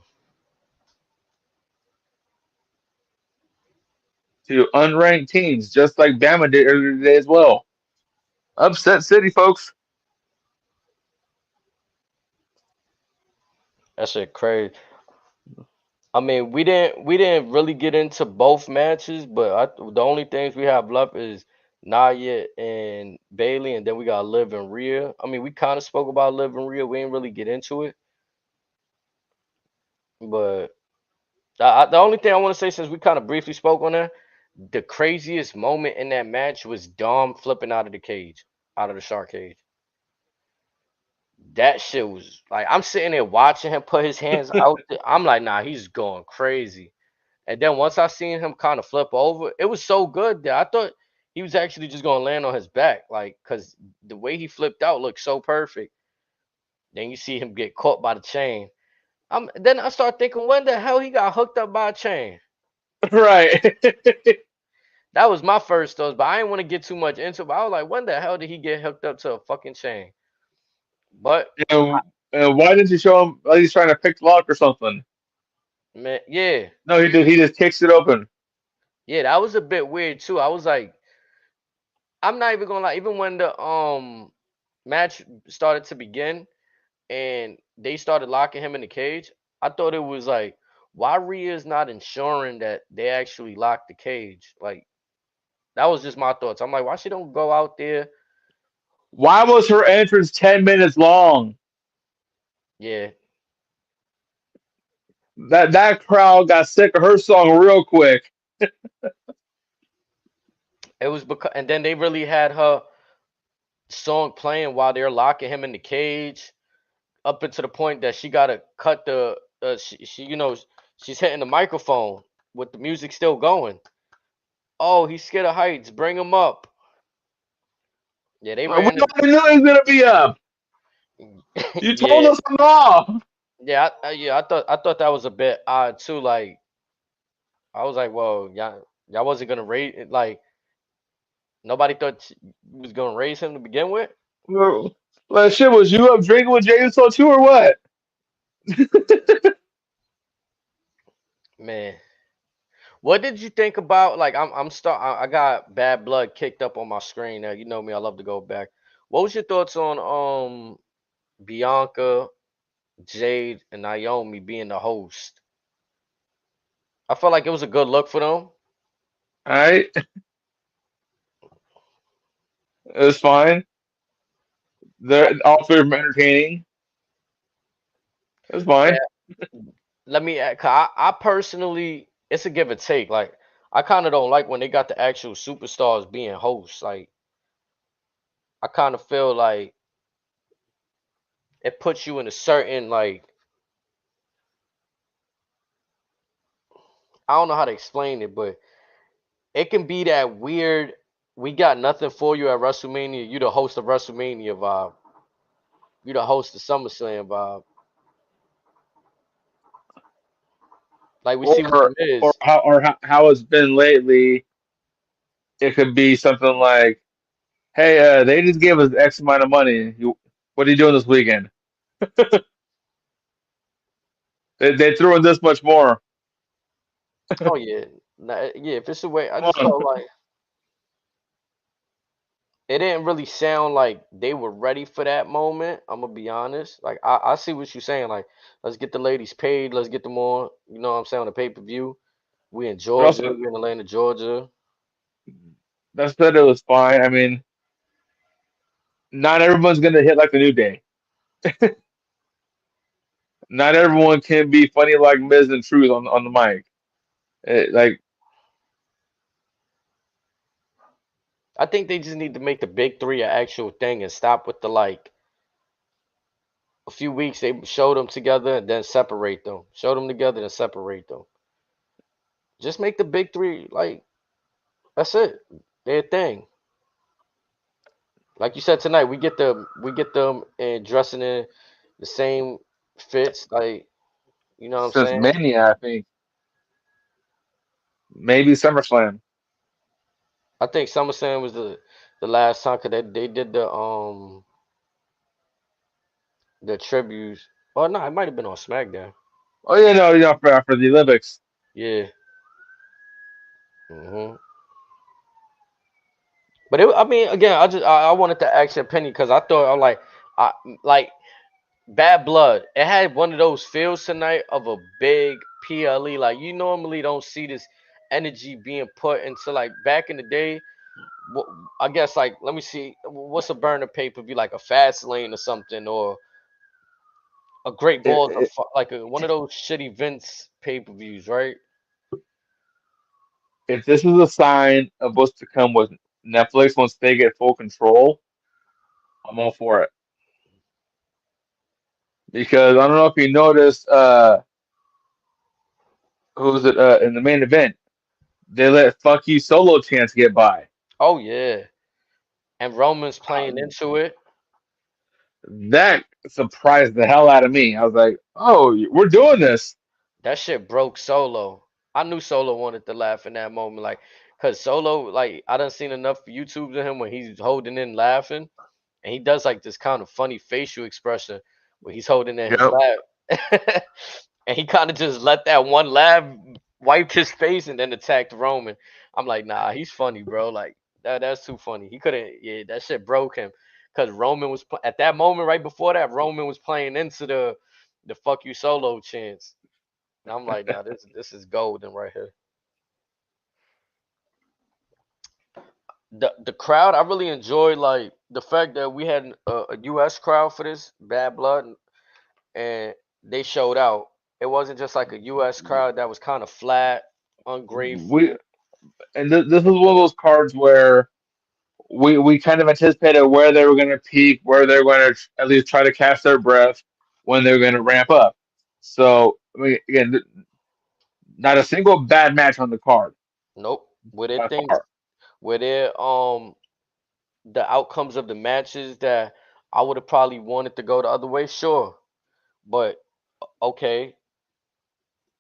to unranked teams, just like Bama did earlier today as well. Upset city, folks. That shit crazy. I mean, we didn't really get into both matches, but the only things we have left is Nia and Bailey, and then we got Liv and Rhea. I mean, we kind of spoke about Liv and Rhea. We didn't really get into it, but the only thing I want to say, since we kind of briefly spoke on that, the craziest moment in that match was Dom flipping out of the cage, out of the shark cage. That shit was like, I'm sitting there watching him put his hands out there. I'm like, nah, he's going crazy. And then once I seen him kind of flip over, it was so good that I thought he was actually just gonna land on his back, like, cause the way he flipped out looked so perfect. Then you see him get caught by the chain. Then I start thinking, when the hell he got hooked up by a chain? Right. That was my first thoughts, but I didn't want to get too much into it. But I was like, when the hell did he get hooked up to a fucking chain? But and, and why didn't you show him like he's trying to pick the lock or something? man, yeah, No, he did. He just kicks it open. yeah, that was a bit weird too. I was like, I'm not even gonna lie, even when the match started to begin and they started locking him in the cage, I thought it was like, why Rhea's not ensuring that they actually lock the cage? Like, that was just my thoughts. I'm like, why she don't go out there? Why was her entrance 10 minutes long? Yeah, That crowd got sick of her song real quick. it was because, and then they really had her song playing while they're locking him in the cage, up into the point that she gotta cut the, she she's hitting the microphone with the music still going. Oh, he's scared of heights. Bring him up. Yeah, they We ran it. already knew he was gonna be up. You told Yeah, us I'm off. yeah, I thought that was a bit odd too. Like, I was like, well, y'all wasn't gonna raise it. Like, nobody thought you was gonna raise him to begin with. Well, shit, was you up drinking with Jay Uso too, or what? Man, what did you think about, like, I got Bad Blood kicked up on my screen now. You know me, I love to go back. What was your thoughts on Bianca, Jade, and Naomi being the host? I felt like it was a good look for them. All right, it was fine. They're all three of them entertaining. It was fine. Yeah, let me add, 'cause I personally, it's a give or take. Like, I kind of don't like when they got the actual superstars being hosts. Like, I kind of feel like it puts you in a certain, like, I don't know how to explain it, but it can be that weird. We got nothing for you at WrestleMania. You the host of WrestleMania vibe. You the host of SummerSlam vibe. Like we see with the Or Miz. how it's been lately. It could be something like, "Hey, they just gave us X amount of money. What are you doing this weekend? They threw in this much more. Oh yeah, yeah. If it's a way, I Come just on." felt like it didn't really sound like they were ready for that moment. I'm gonna be honest. Like, I see what you're saying. Like, let's get the ladies paid. Let's get them on. You know what I'm saying, on the pay per view. We in But Georgia. also, We in Atlanta, Georgia. that said, it was fine. I mean, not everyone's gonna hit like the New Day. Not everyone can be funny like Miz and Truth on the mic. Like, I think they just need to make the big three an actual thing and stop with the, like, a few weeks they show them together and then separate them. Show them together and separate them. Just make the big three, like, that's it. Their thing. Like you said tonight, we get them and dressing in the same fits. Like, you know what I'm since saying? Mania, I think maybe SummerSlam. I think SummerSlam was the last time, cause they did the tributes. Oh no, it might have been on SmackDown. Oh yeah, no, for the Olympics. Yeah. hmm But I mean, again, I wanted to ask your opinion because I thought, I like, I like. Bad Blood. It had one of those feels tonight of a big PLE. Like you normally don't see this energy being put into like back in the day. I guess like let me see what's a burner pay per view like a Fast Lane or something or a Great Balls of If, like one of those shitty Vince pay per views, right? if this is a sign of what's to come with Netflix once they get full control, I'm all for it. Because I don't know if you noticed, who's it in the main event? They let "fuck you" solo chance get by. Oh yeah, and Roman's playing Uh, into it. that surprised the hell out of me. I was like, "Oh, we're doing this." That shit broke Solo. I knew Solo wanted to laugh in that moment, like, cause Solo, like, I done seen enough YouTubes of him when he's holding in laughing, and he does like this kind of funny facial expression where he's holding in his Yep. laugh, and he kind of just let that one laugh wipe his face and then attacked Roman. I'm like, nah, he's funny, bro. Like that's too funny. He couldn't. Yeah, that shit broke him, cause Roman was at that moment right before that. Roman was playing into the fuck you Solo chance. And I'm like, nah, this is golden right here. The crowd, I really enjoyed like the fact that we had a U.S. crowd for this Bad Blood, and they showed out. It wasn't just like a U.S. crowd that was kind of flat, We ungrateful. and this is one of those cards where we kind of anticipated where they were going to peak, where they're going to at least try to catch their breath when they're going to ramp up. So, I mean, again, not a single bad match on the card Nope. Were there by things? far. Were there the outcomes of the matches that I would have probably wanted to go the other way? Sure, but okay,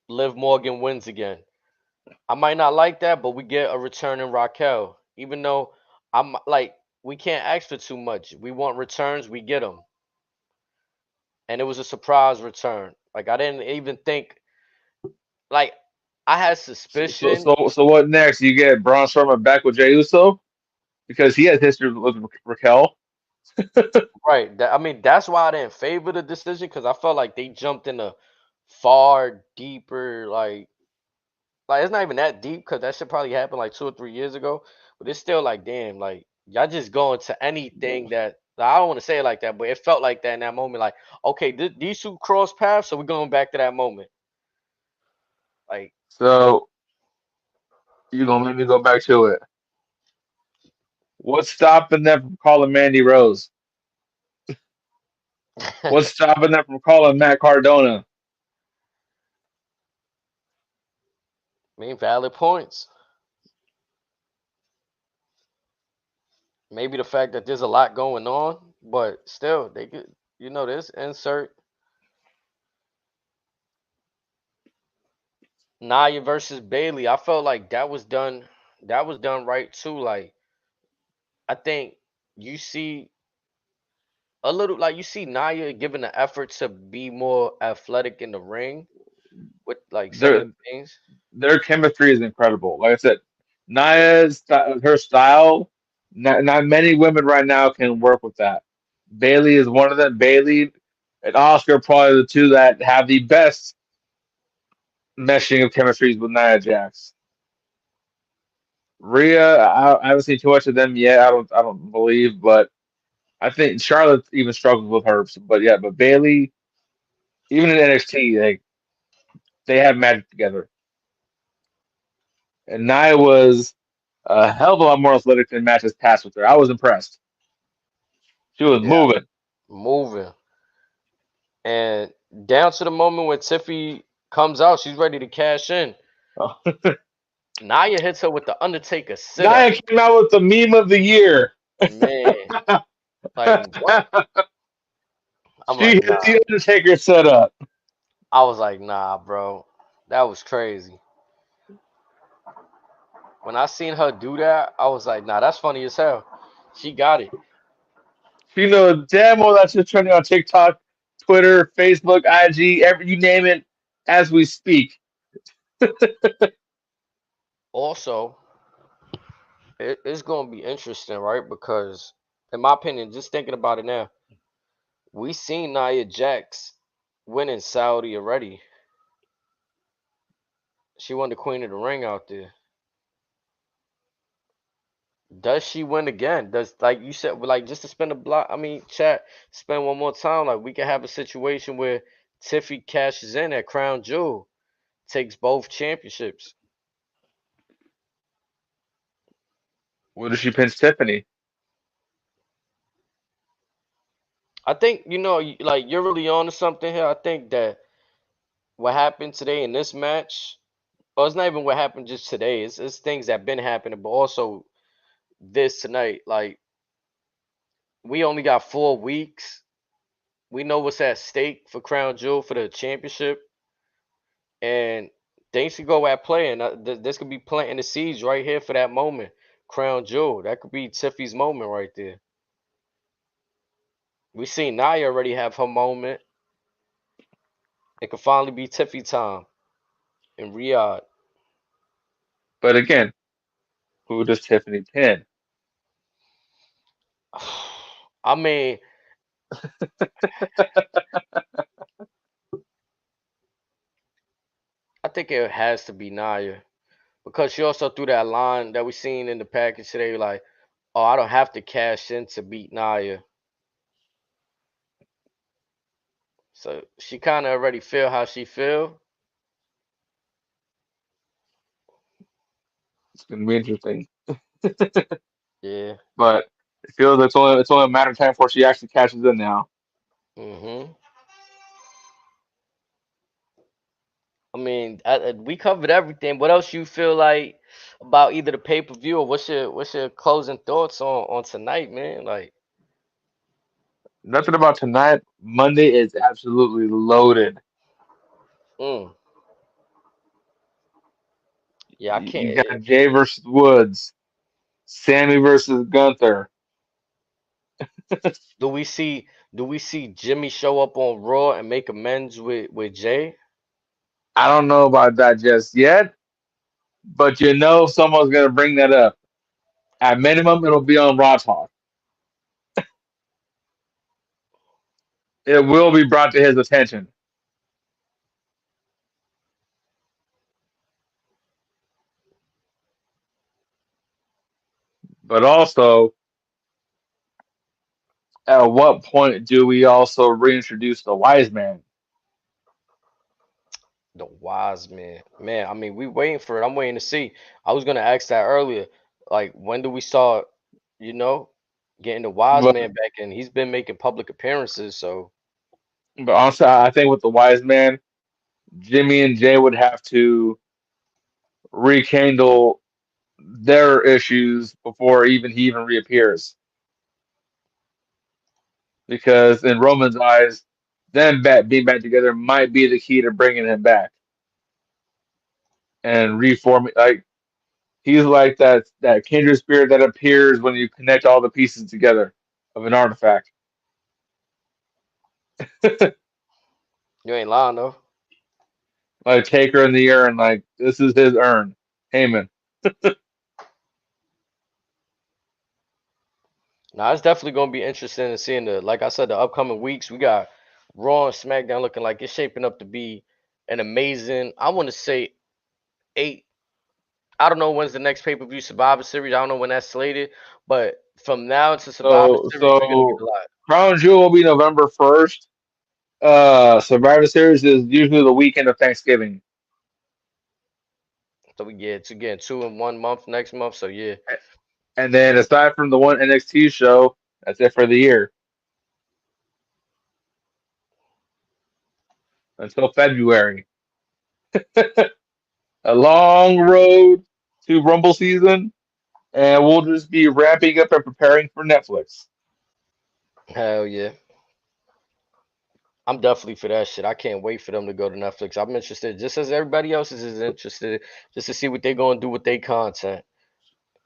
Liv Morgan wins again. I might not like that, but we get a return in Raquel. Even though I'm like, we can't ask for too much. We want returns, we get them, and it was a surprise return. Like I didn't even think. Like I had suspicion. So what next? You get Braun Strowman back with Jey Uso because he has history with Raquel. Right. I mean, that's why I didn't favor the decision because I felt like they jumped in a far deeper. Like it's not even that deep because that should probably happen like 2 or 3 years ago. But it's still like, damn, like y'all just going to anything that I don't want to say it like that, but it felt like that in that moment. Like, okay, these two cross paths, so we're going back to that moment. Like, So you're gonna make me go back to it. What's stopping them from calling Mandy Rose? I What's stopping them from calling Matt Cardona? mean, valid points. Maybe the fact that there's a lot going on, but still, they could, this insert Nia versus Bailey. I felt like that was done. That was done right too. Like, I think you see a little like you see Naya giving the effort to be more athletic in the ring with like some of Their the things. their chemistry is incredible. Like I said, her style. Not many women right now can work with that. Bailey is one of them. Bailey and Oscar are probably the two that have the best meshing of chemistries with Nia Jax. Rhea, I haven't seen too much of them yet. I don't believe, but I think Charlotte even struggles with her. But yeah, but Bailey, even in NXT, they have magic together. And Nia was a hell of a lot more athletic than matches past with her. I was impressed. She was Yeah, moving. moving and down to the moment when Tiffy comes out, she's ready to cash in. Naya hits her with the Undertaker sit up. Nia came out with the meme of the year. Man, like what? I'm She like, hit nah. the Undertaker setup. I was like, nah, bro. That was crazy. When I seen her do that, I was like, nah, that's funny as hell. She got it. She knows damn well that's just trending on TikTok, Twitter, Facebook, IG, every you name it, as we speak. Also, it's gonna be interesting, right? Because in my opinion, just thinking about it now, We seen Nia Jax win in Saudi already. She won the Queen of the Ring out there. Does she win again? Does, like you said, like, just to spend a block? I mean, chat, spend one more time. Like, we can have a situation where Tiffy cashes in at Crown Jewel, takes both championships. What if she pins Tiffany? I think, like, you're really on to something here. I think that what happened today in this match, well, it's not even what happened just today. It's things that been happening, but also this tonight. Like, we only got 4 weeks. We know what's at stake for Crown Jewel for the championship, and things could go at play. And this could be planting the seeds right here for that moment. Crown Jewel, that could be Tiffy's moment right there. We seen Nia already have her moment. It could finally be Tiffy time in Riyadh. But again, who does Tiffany pin? I mean, I think it has to be Nia because she also threw that line that we seen in the package today, like, "Oh, I don't have to cash in to beat Nia." So she kind of already feel how she feel. It's gonna be interesting. Yeah. But it feels like it's only a matter of time before she actually cashes in now. Mhm. I mean, we covered everything. What else you feel like about either the pay per view, or what's your closing thoughts on tonight, man? Like, Nothing about tonight. Monday is absolutely loaded. mm, yeah, I You can't. got Jay versus Woods, Sammy versus Gunther. Do we see Jimmy show up on Raw and make amends with Jay? I don't know about that just yet, but someone's gonna bring that up. At minimum, it'll be on Raw Talk. It will be brought to his attention. But also, at what point do we also reintroduce the wise man? The wise man. I mean, we waiting for it. I'm waiting to see. I was gonna ask that earlier. Like, when do we start? You know, getting the wise But man back in? He's been making public appearances, so but honestly, I think with the wise man, Jimmy and Jay would have to rekindle their issues before even he even reappears. Because in Roman's eyes, being back together might be the key to bringing him back and reforming. Like he's like that kindred spirit that appears when you connect all the pieces together of an artifact. you ain't lying though. Like Taker in the urn, like this is his urn. Heyman. Now it's definitely gonna be interesting to seeing like I said, the upcoming weeks. We got Raw and SmackDown looking like it's shaping up to be an amazing. I want to say 8. I don't know when's the next pay per view Survivor Series. I don't know when that's slated, but from now to Survivor Series, we're gonna get So a lot. Crown Jewel will be November 1st. Survivor Series is usually the weekend of Thanksgiving. So we get 2 in 1 month next month. So yeah, And then aside from the one NXT show, that's it for the year until February. A long road to Rumble season, and we'll just be ramping up and preparing for Netflix. hell yeah. I'm definitely for that shit. I can't wait for them to go to Netflix. I'm interested, just as everybody else is interested, just to see what they're gonna do with their content.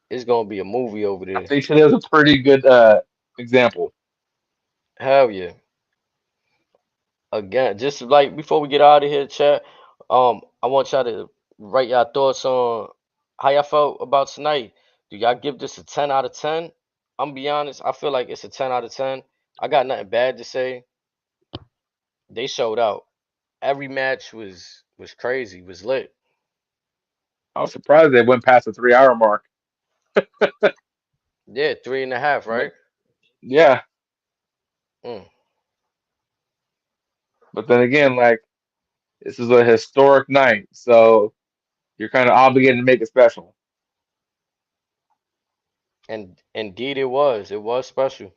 It's gonna be a movie over I there. think today was a pretty good example. Hell yeah. Again, just like before we get out of here, chat. I want y'all to write y'all thoughts on how y'all felt about tonight. Do y'all give this a 10 out of 10? I'm gonna be honest. I feel like it's a 10 out of 10. I got nothing bad to say. They showed out. Every match was crazy, was lit. I was surprised they went past the 3 hour mark. Yeah, 3.5, But right? yeah, Mm. but then again, like this is a historic night, so you're kind of obligated to make it special. And indeed, it was. It was special.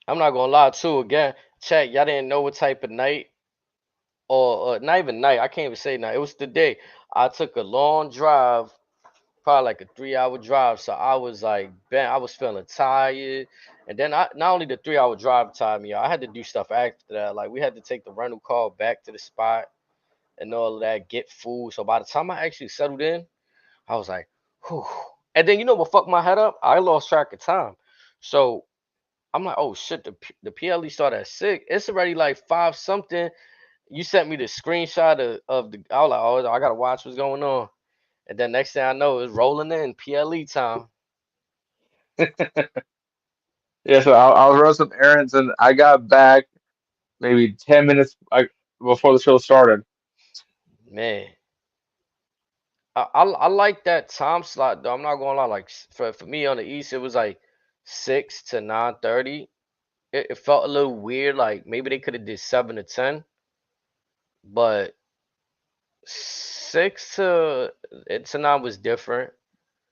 I'm not gonna lie too. Again, chat. Y'all didn't know what type of night or not even night. I can't even say night. It was the day. I took a long drive, probably like a 3 hour drive. So I was like, bam, I was feeling tired. And then I not only the 3 hour drive tired me out, I had to do stuff after that. Like we had to take the rental car back to the spot and all of that, get food. So by the time I actually settled in, I was like, whew. And then you know what fucked my head up? I lost track of time. So I'm like, oh shit, the PLE started at 6. It's already like 5 something. You sent me the screenshot of the. I was like, oh, I gotta watch what's going on. And then next thing I know, it's rolling in PLE time. Yeah, so I was running some errands and I got back maybe 10 minutes before the show started. Man, I like that time slot though. I'm not gonna lie. Like for me on the East, it was like 6 to 9:30. It felt a little weird. Like maybe they could have did 7 to 10, but 6 to 9 was different.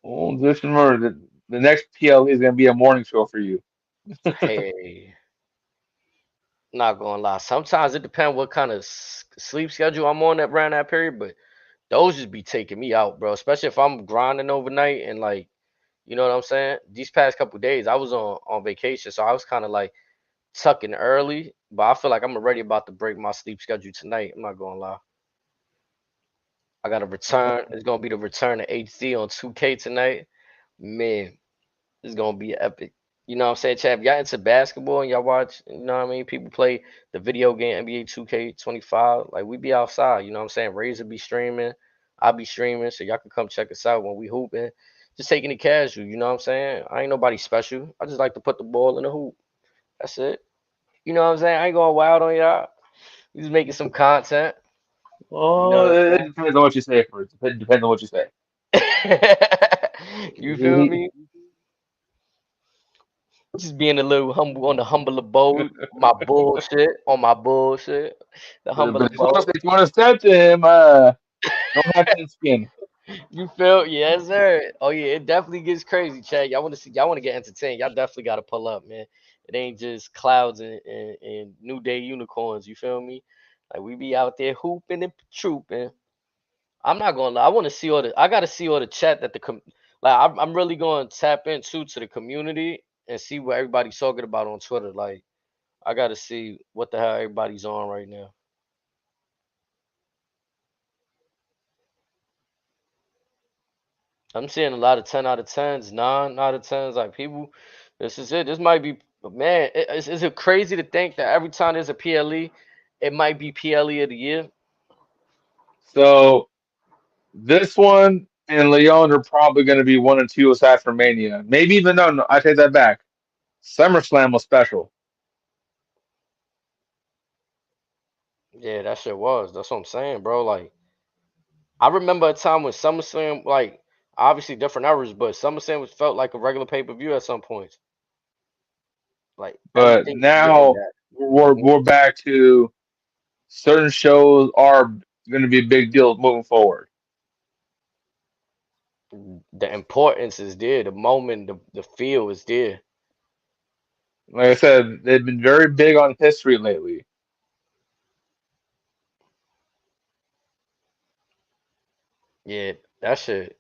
Well, just remember the next PLE is gonna be a morning show for you. Hey, not gonna lie. Sometimes it depends what kind of sleep schedule I'm on that around that period, but those just be taking me out, bro. Especially if I'm grinding overnight and like, you know what I'm saying. These past couple days, I was on vacation, so I was kind of like tucking early. But I feel like I'm already about to break my sleep schedule tonight. I'm not gonna lie. I got to return. It's gonna be the return of HD on 2K tonight. Man, it's gonna be epic. You know what I'm saying, Chad? Y'all into basketball and y'all watch, you know what I mean? People play the video game NBA 2K25. Like we be outside, you know what I'm saying? Razor be streaming, I be streaming, so y'all can come check us out when we hooping. Just taking it casual, you know what I'm saying? I ain't nobody special. I just like to put the ball in the hoop. That's it. You know what I'm saying? I ain't going wild on y'all. We just making some content. You know Oh, what it I'm depends on what you say first. It depends on what you say. saying? You feel me? Just being a little humble on the humble abode, my bullshit on my bullshit, the humble But abode. if you want to step to him, don't have thin skin. You feel? Yes, sir. Oh yeah, it definitely gets crazy, Chad. Y'all want to see? Y'all want to get entertained? Y'all definitely got to pull up, man. It ain't just clouds and new day unicorns. You feel me? Like we be out there hooping and trooping. I'm not gonna lie. I want to see all the. I gotta see all the chat that like I'm really going to tap into to the community and see what everybody's talking about on Twitter. Like I gotta see what the hell everybody's on right now. I'm seeing a lot of 10 out of 10s, 9 out of 10s. Like people, this is it. This might be, man. Is it crazy to think that every time there's a PLE, it might be PLE of the year? So this one and Leon are probably going to be 1 and 2 aside from Mania. Maybe even no, I take that back. SummerSlam was special, Yeah, that shit was. That's what I'm saying, bro. Like I remember a time when SummerSlam, like obviously different eras, but SummerSlam was felt like a regular pay per view at some points. Like but everything was getting now that. we're back to certain shows are going to be big deals moving forward. The importance is there. The moment, the feel is there. Like I said, they've been very big on history lately. Yeah, that shit.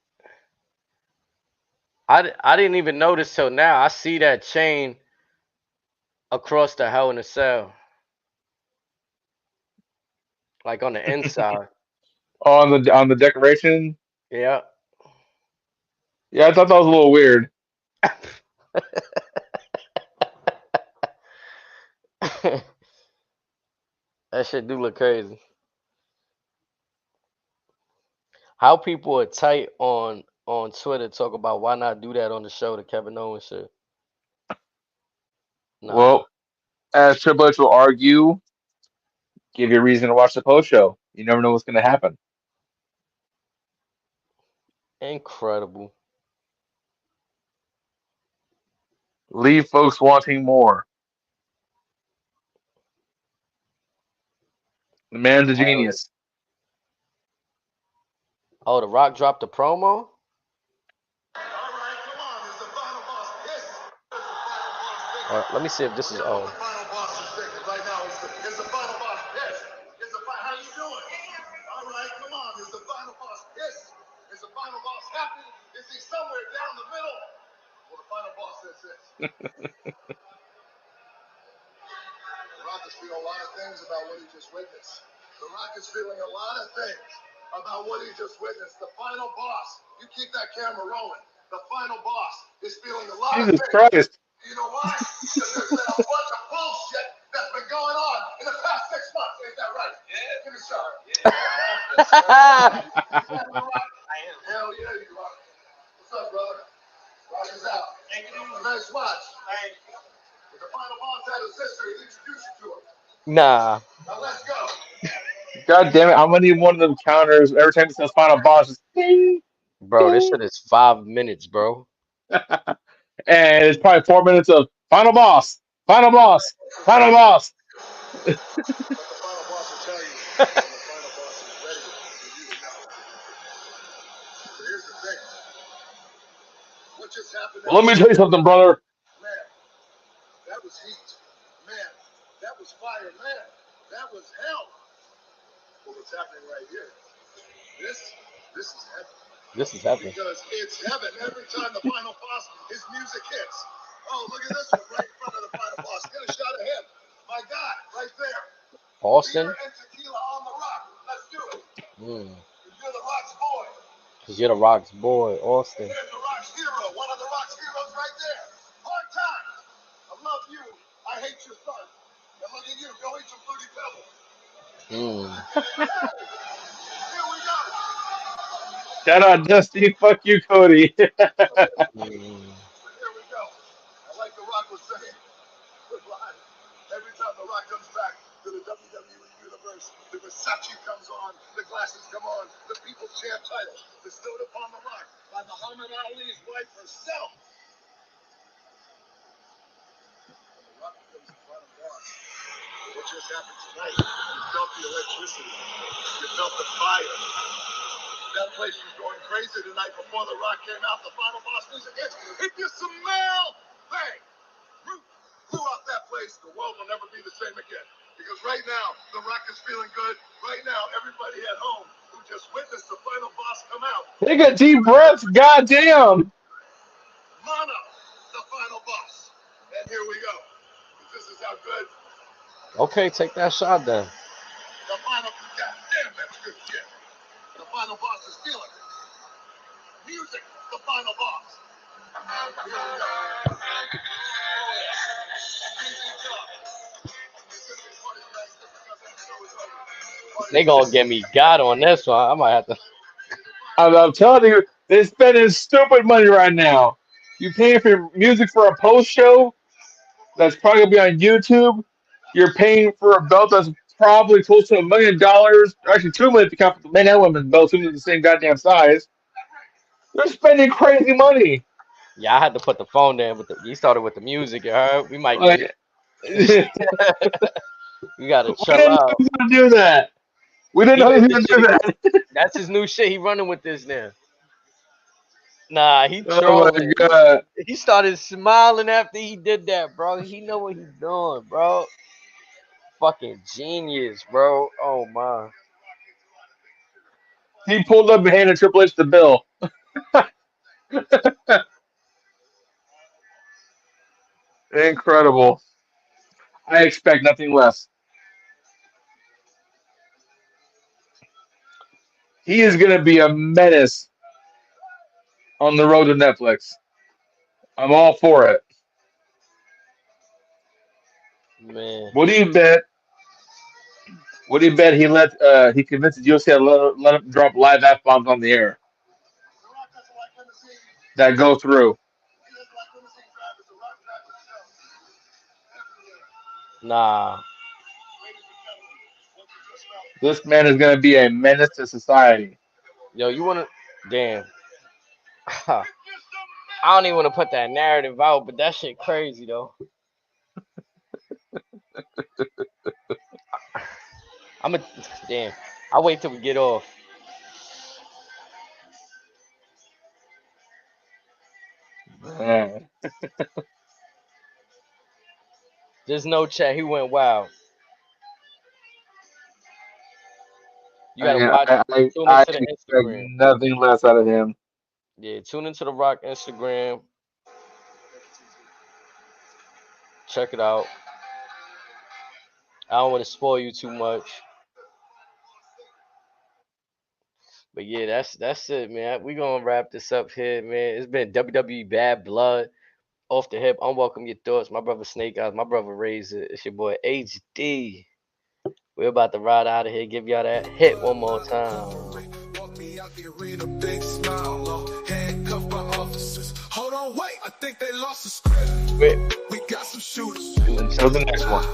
I didn't even notice till now. I see that chain across the Hell in a Cell, like on the inside. On the decoration. Yeah. Yeah, I thought that was a little weird. That shit do look crazy. How people are tight on Twitter talk about why not do that on the show, the Kevin Owens shit. Nah, Well, as Triple H will argue, give you a reason to watch the post show. You never know what's going to happen. incredible. Leave folks wanting more. The man's a Oh, genius. oh, The Rock dropped a promo. Let me see if this is on. Right now is the final boss pissed? How you doing? All right, come on. Is the final boss pissed? Is the final boss happy? Is he somewhere down the middle? Well, the final boss says this. The Rock is feeling a lot of things about what he just witnessed. The Rock is feeling a lot of things about what he just witnessed. The final boss. You keep that camera rolling. The final boss is feeling a lot of Jesus things. Christ. You know why? Because there's been a bunch of bullshit that's been going on in the past 6 months. Ain't that right? Yeah. Give me a shout. Hell yeah, you are. What's up, brother? Rock is out. Thank you. Nice watch. Thank you. The final boss had his sister. He introduced you to her. Nah, Now let's go. God damn it. I'm going to need one of them counters every time it says final boss. Just ding, bro, this ding. shit is 5 minutes, bro. And it's probably 4 minutes of final boss, final boss, final boss. But the final boss will tell you when the final boss is ready for you to know. So here's the thing. What just happened Well, let out me there? tell you something, brother. Man, that was heat. Man, that was fire. Man, that was hell. But what's happening right here? This is heaven. This is heaven. Because it's heaven every time the final boss, his music hits. Oh, look at this one right in front of the final boss. Get a shot of him. My God, right there. Austin. Beer and tequila on the rock. Let's do it. Mm. You're the Rock's boy. Cause you're The Rock's boy, Austin. There's the Rock's hero. One of the Rock's heroes right there. Hard time. I love you. I hate your son. And look at you. Go eat some fruity pebbles. Mm. Here we go. Shout out Dusty. Fuck you, Cody. Mm. Here we go. I like the Rock was saying. Goodbye. Every time the Rock comes back to the WWE universe, the Versace comes on, the glasses come on, the People's Champ title bestowed upon the Rock by Muhammad Ali's wife herself. And the Rock becomes the final boss. What just happened tonight? You felt the electricity. You felt the fire. That place was going crazy tonight before the Rock came out. The final boss music hits. If you smell, bang, blew out that place. The world will never be the same again. Because right now, the Rock is feeling good. Right now, everybody at home who just witnessed the final boss come out. Take a deep breath. Goddamn. Mono, the final boss. And here we go. This is how good Okay, take that shot then. the final. God damn, that's good shit. The final boss is feeling it. Music, the final boss. Here we go. Easy job. It's gonna be funny, guys, just because that show is over. They gonna get me God on this one. I might have to. I'm telling you, they're spending stupid money right now. You paying for music for a post show that's probably gonna be on YouTube. You're paying for a belt that's probably close to $1 million. Actually, 2 million if you count the men and women's belts, who are the same goddamn size. They're spending crazy money. Yeah, I had to put the phone down. With the, you started with the music. You heard? We might get. Like, we didn't You gotta chill know out. he was gonna do that. We didn't He know he did was this gonna shit do again. that. That's his new shit. He running with this now. Nah, he Oh my trolling. god. He started smiling after he did that, bro. He know what he's doing, bro. Fucking genius, bro. Oh my. He pulled up and handed Triple H the bill. Incredible. I expect nothing less. He is going to be a menace on the road to Netflix. I'm all for it. Man. What do you bet? What do you bet he convinced the UFC to let him drop live F bombs on the air The Rock doesn't like limousine. that go through? He doesn't like limousine drivers. The Rock drives himself. Nah. This man is going to be a menace to society. Yo, you wanna? Damn. I don't even want to put that narrative out, but that shit crazy though. I'm a damn. I'll wait till we get off. Man. There's no chat. He went wild. You gotta watch. Tune I into the expect Instagram. nothing less out of him. Yeah, tune into the Rock Instagram. Check it out. I don't want to spoil you too much. But yeah, that's it, man. We gonna wrap this up here, man. It's been WWE Bad Blood, Off the Hip. Unwelcome Your Thoughts. My brother Snake Eyes, my brother Razor. It's your boy HD. We're about to ride out of here. Give y'all that hit one more time. Hold on, wait. I think they lost the script. We got some shooters. Until the next one.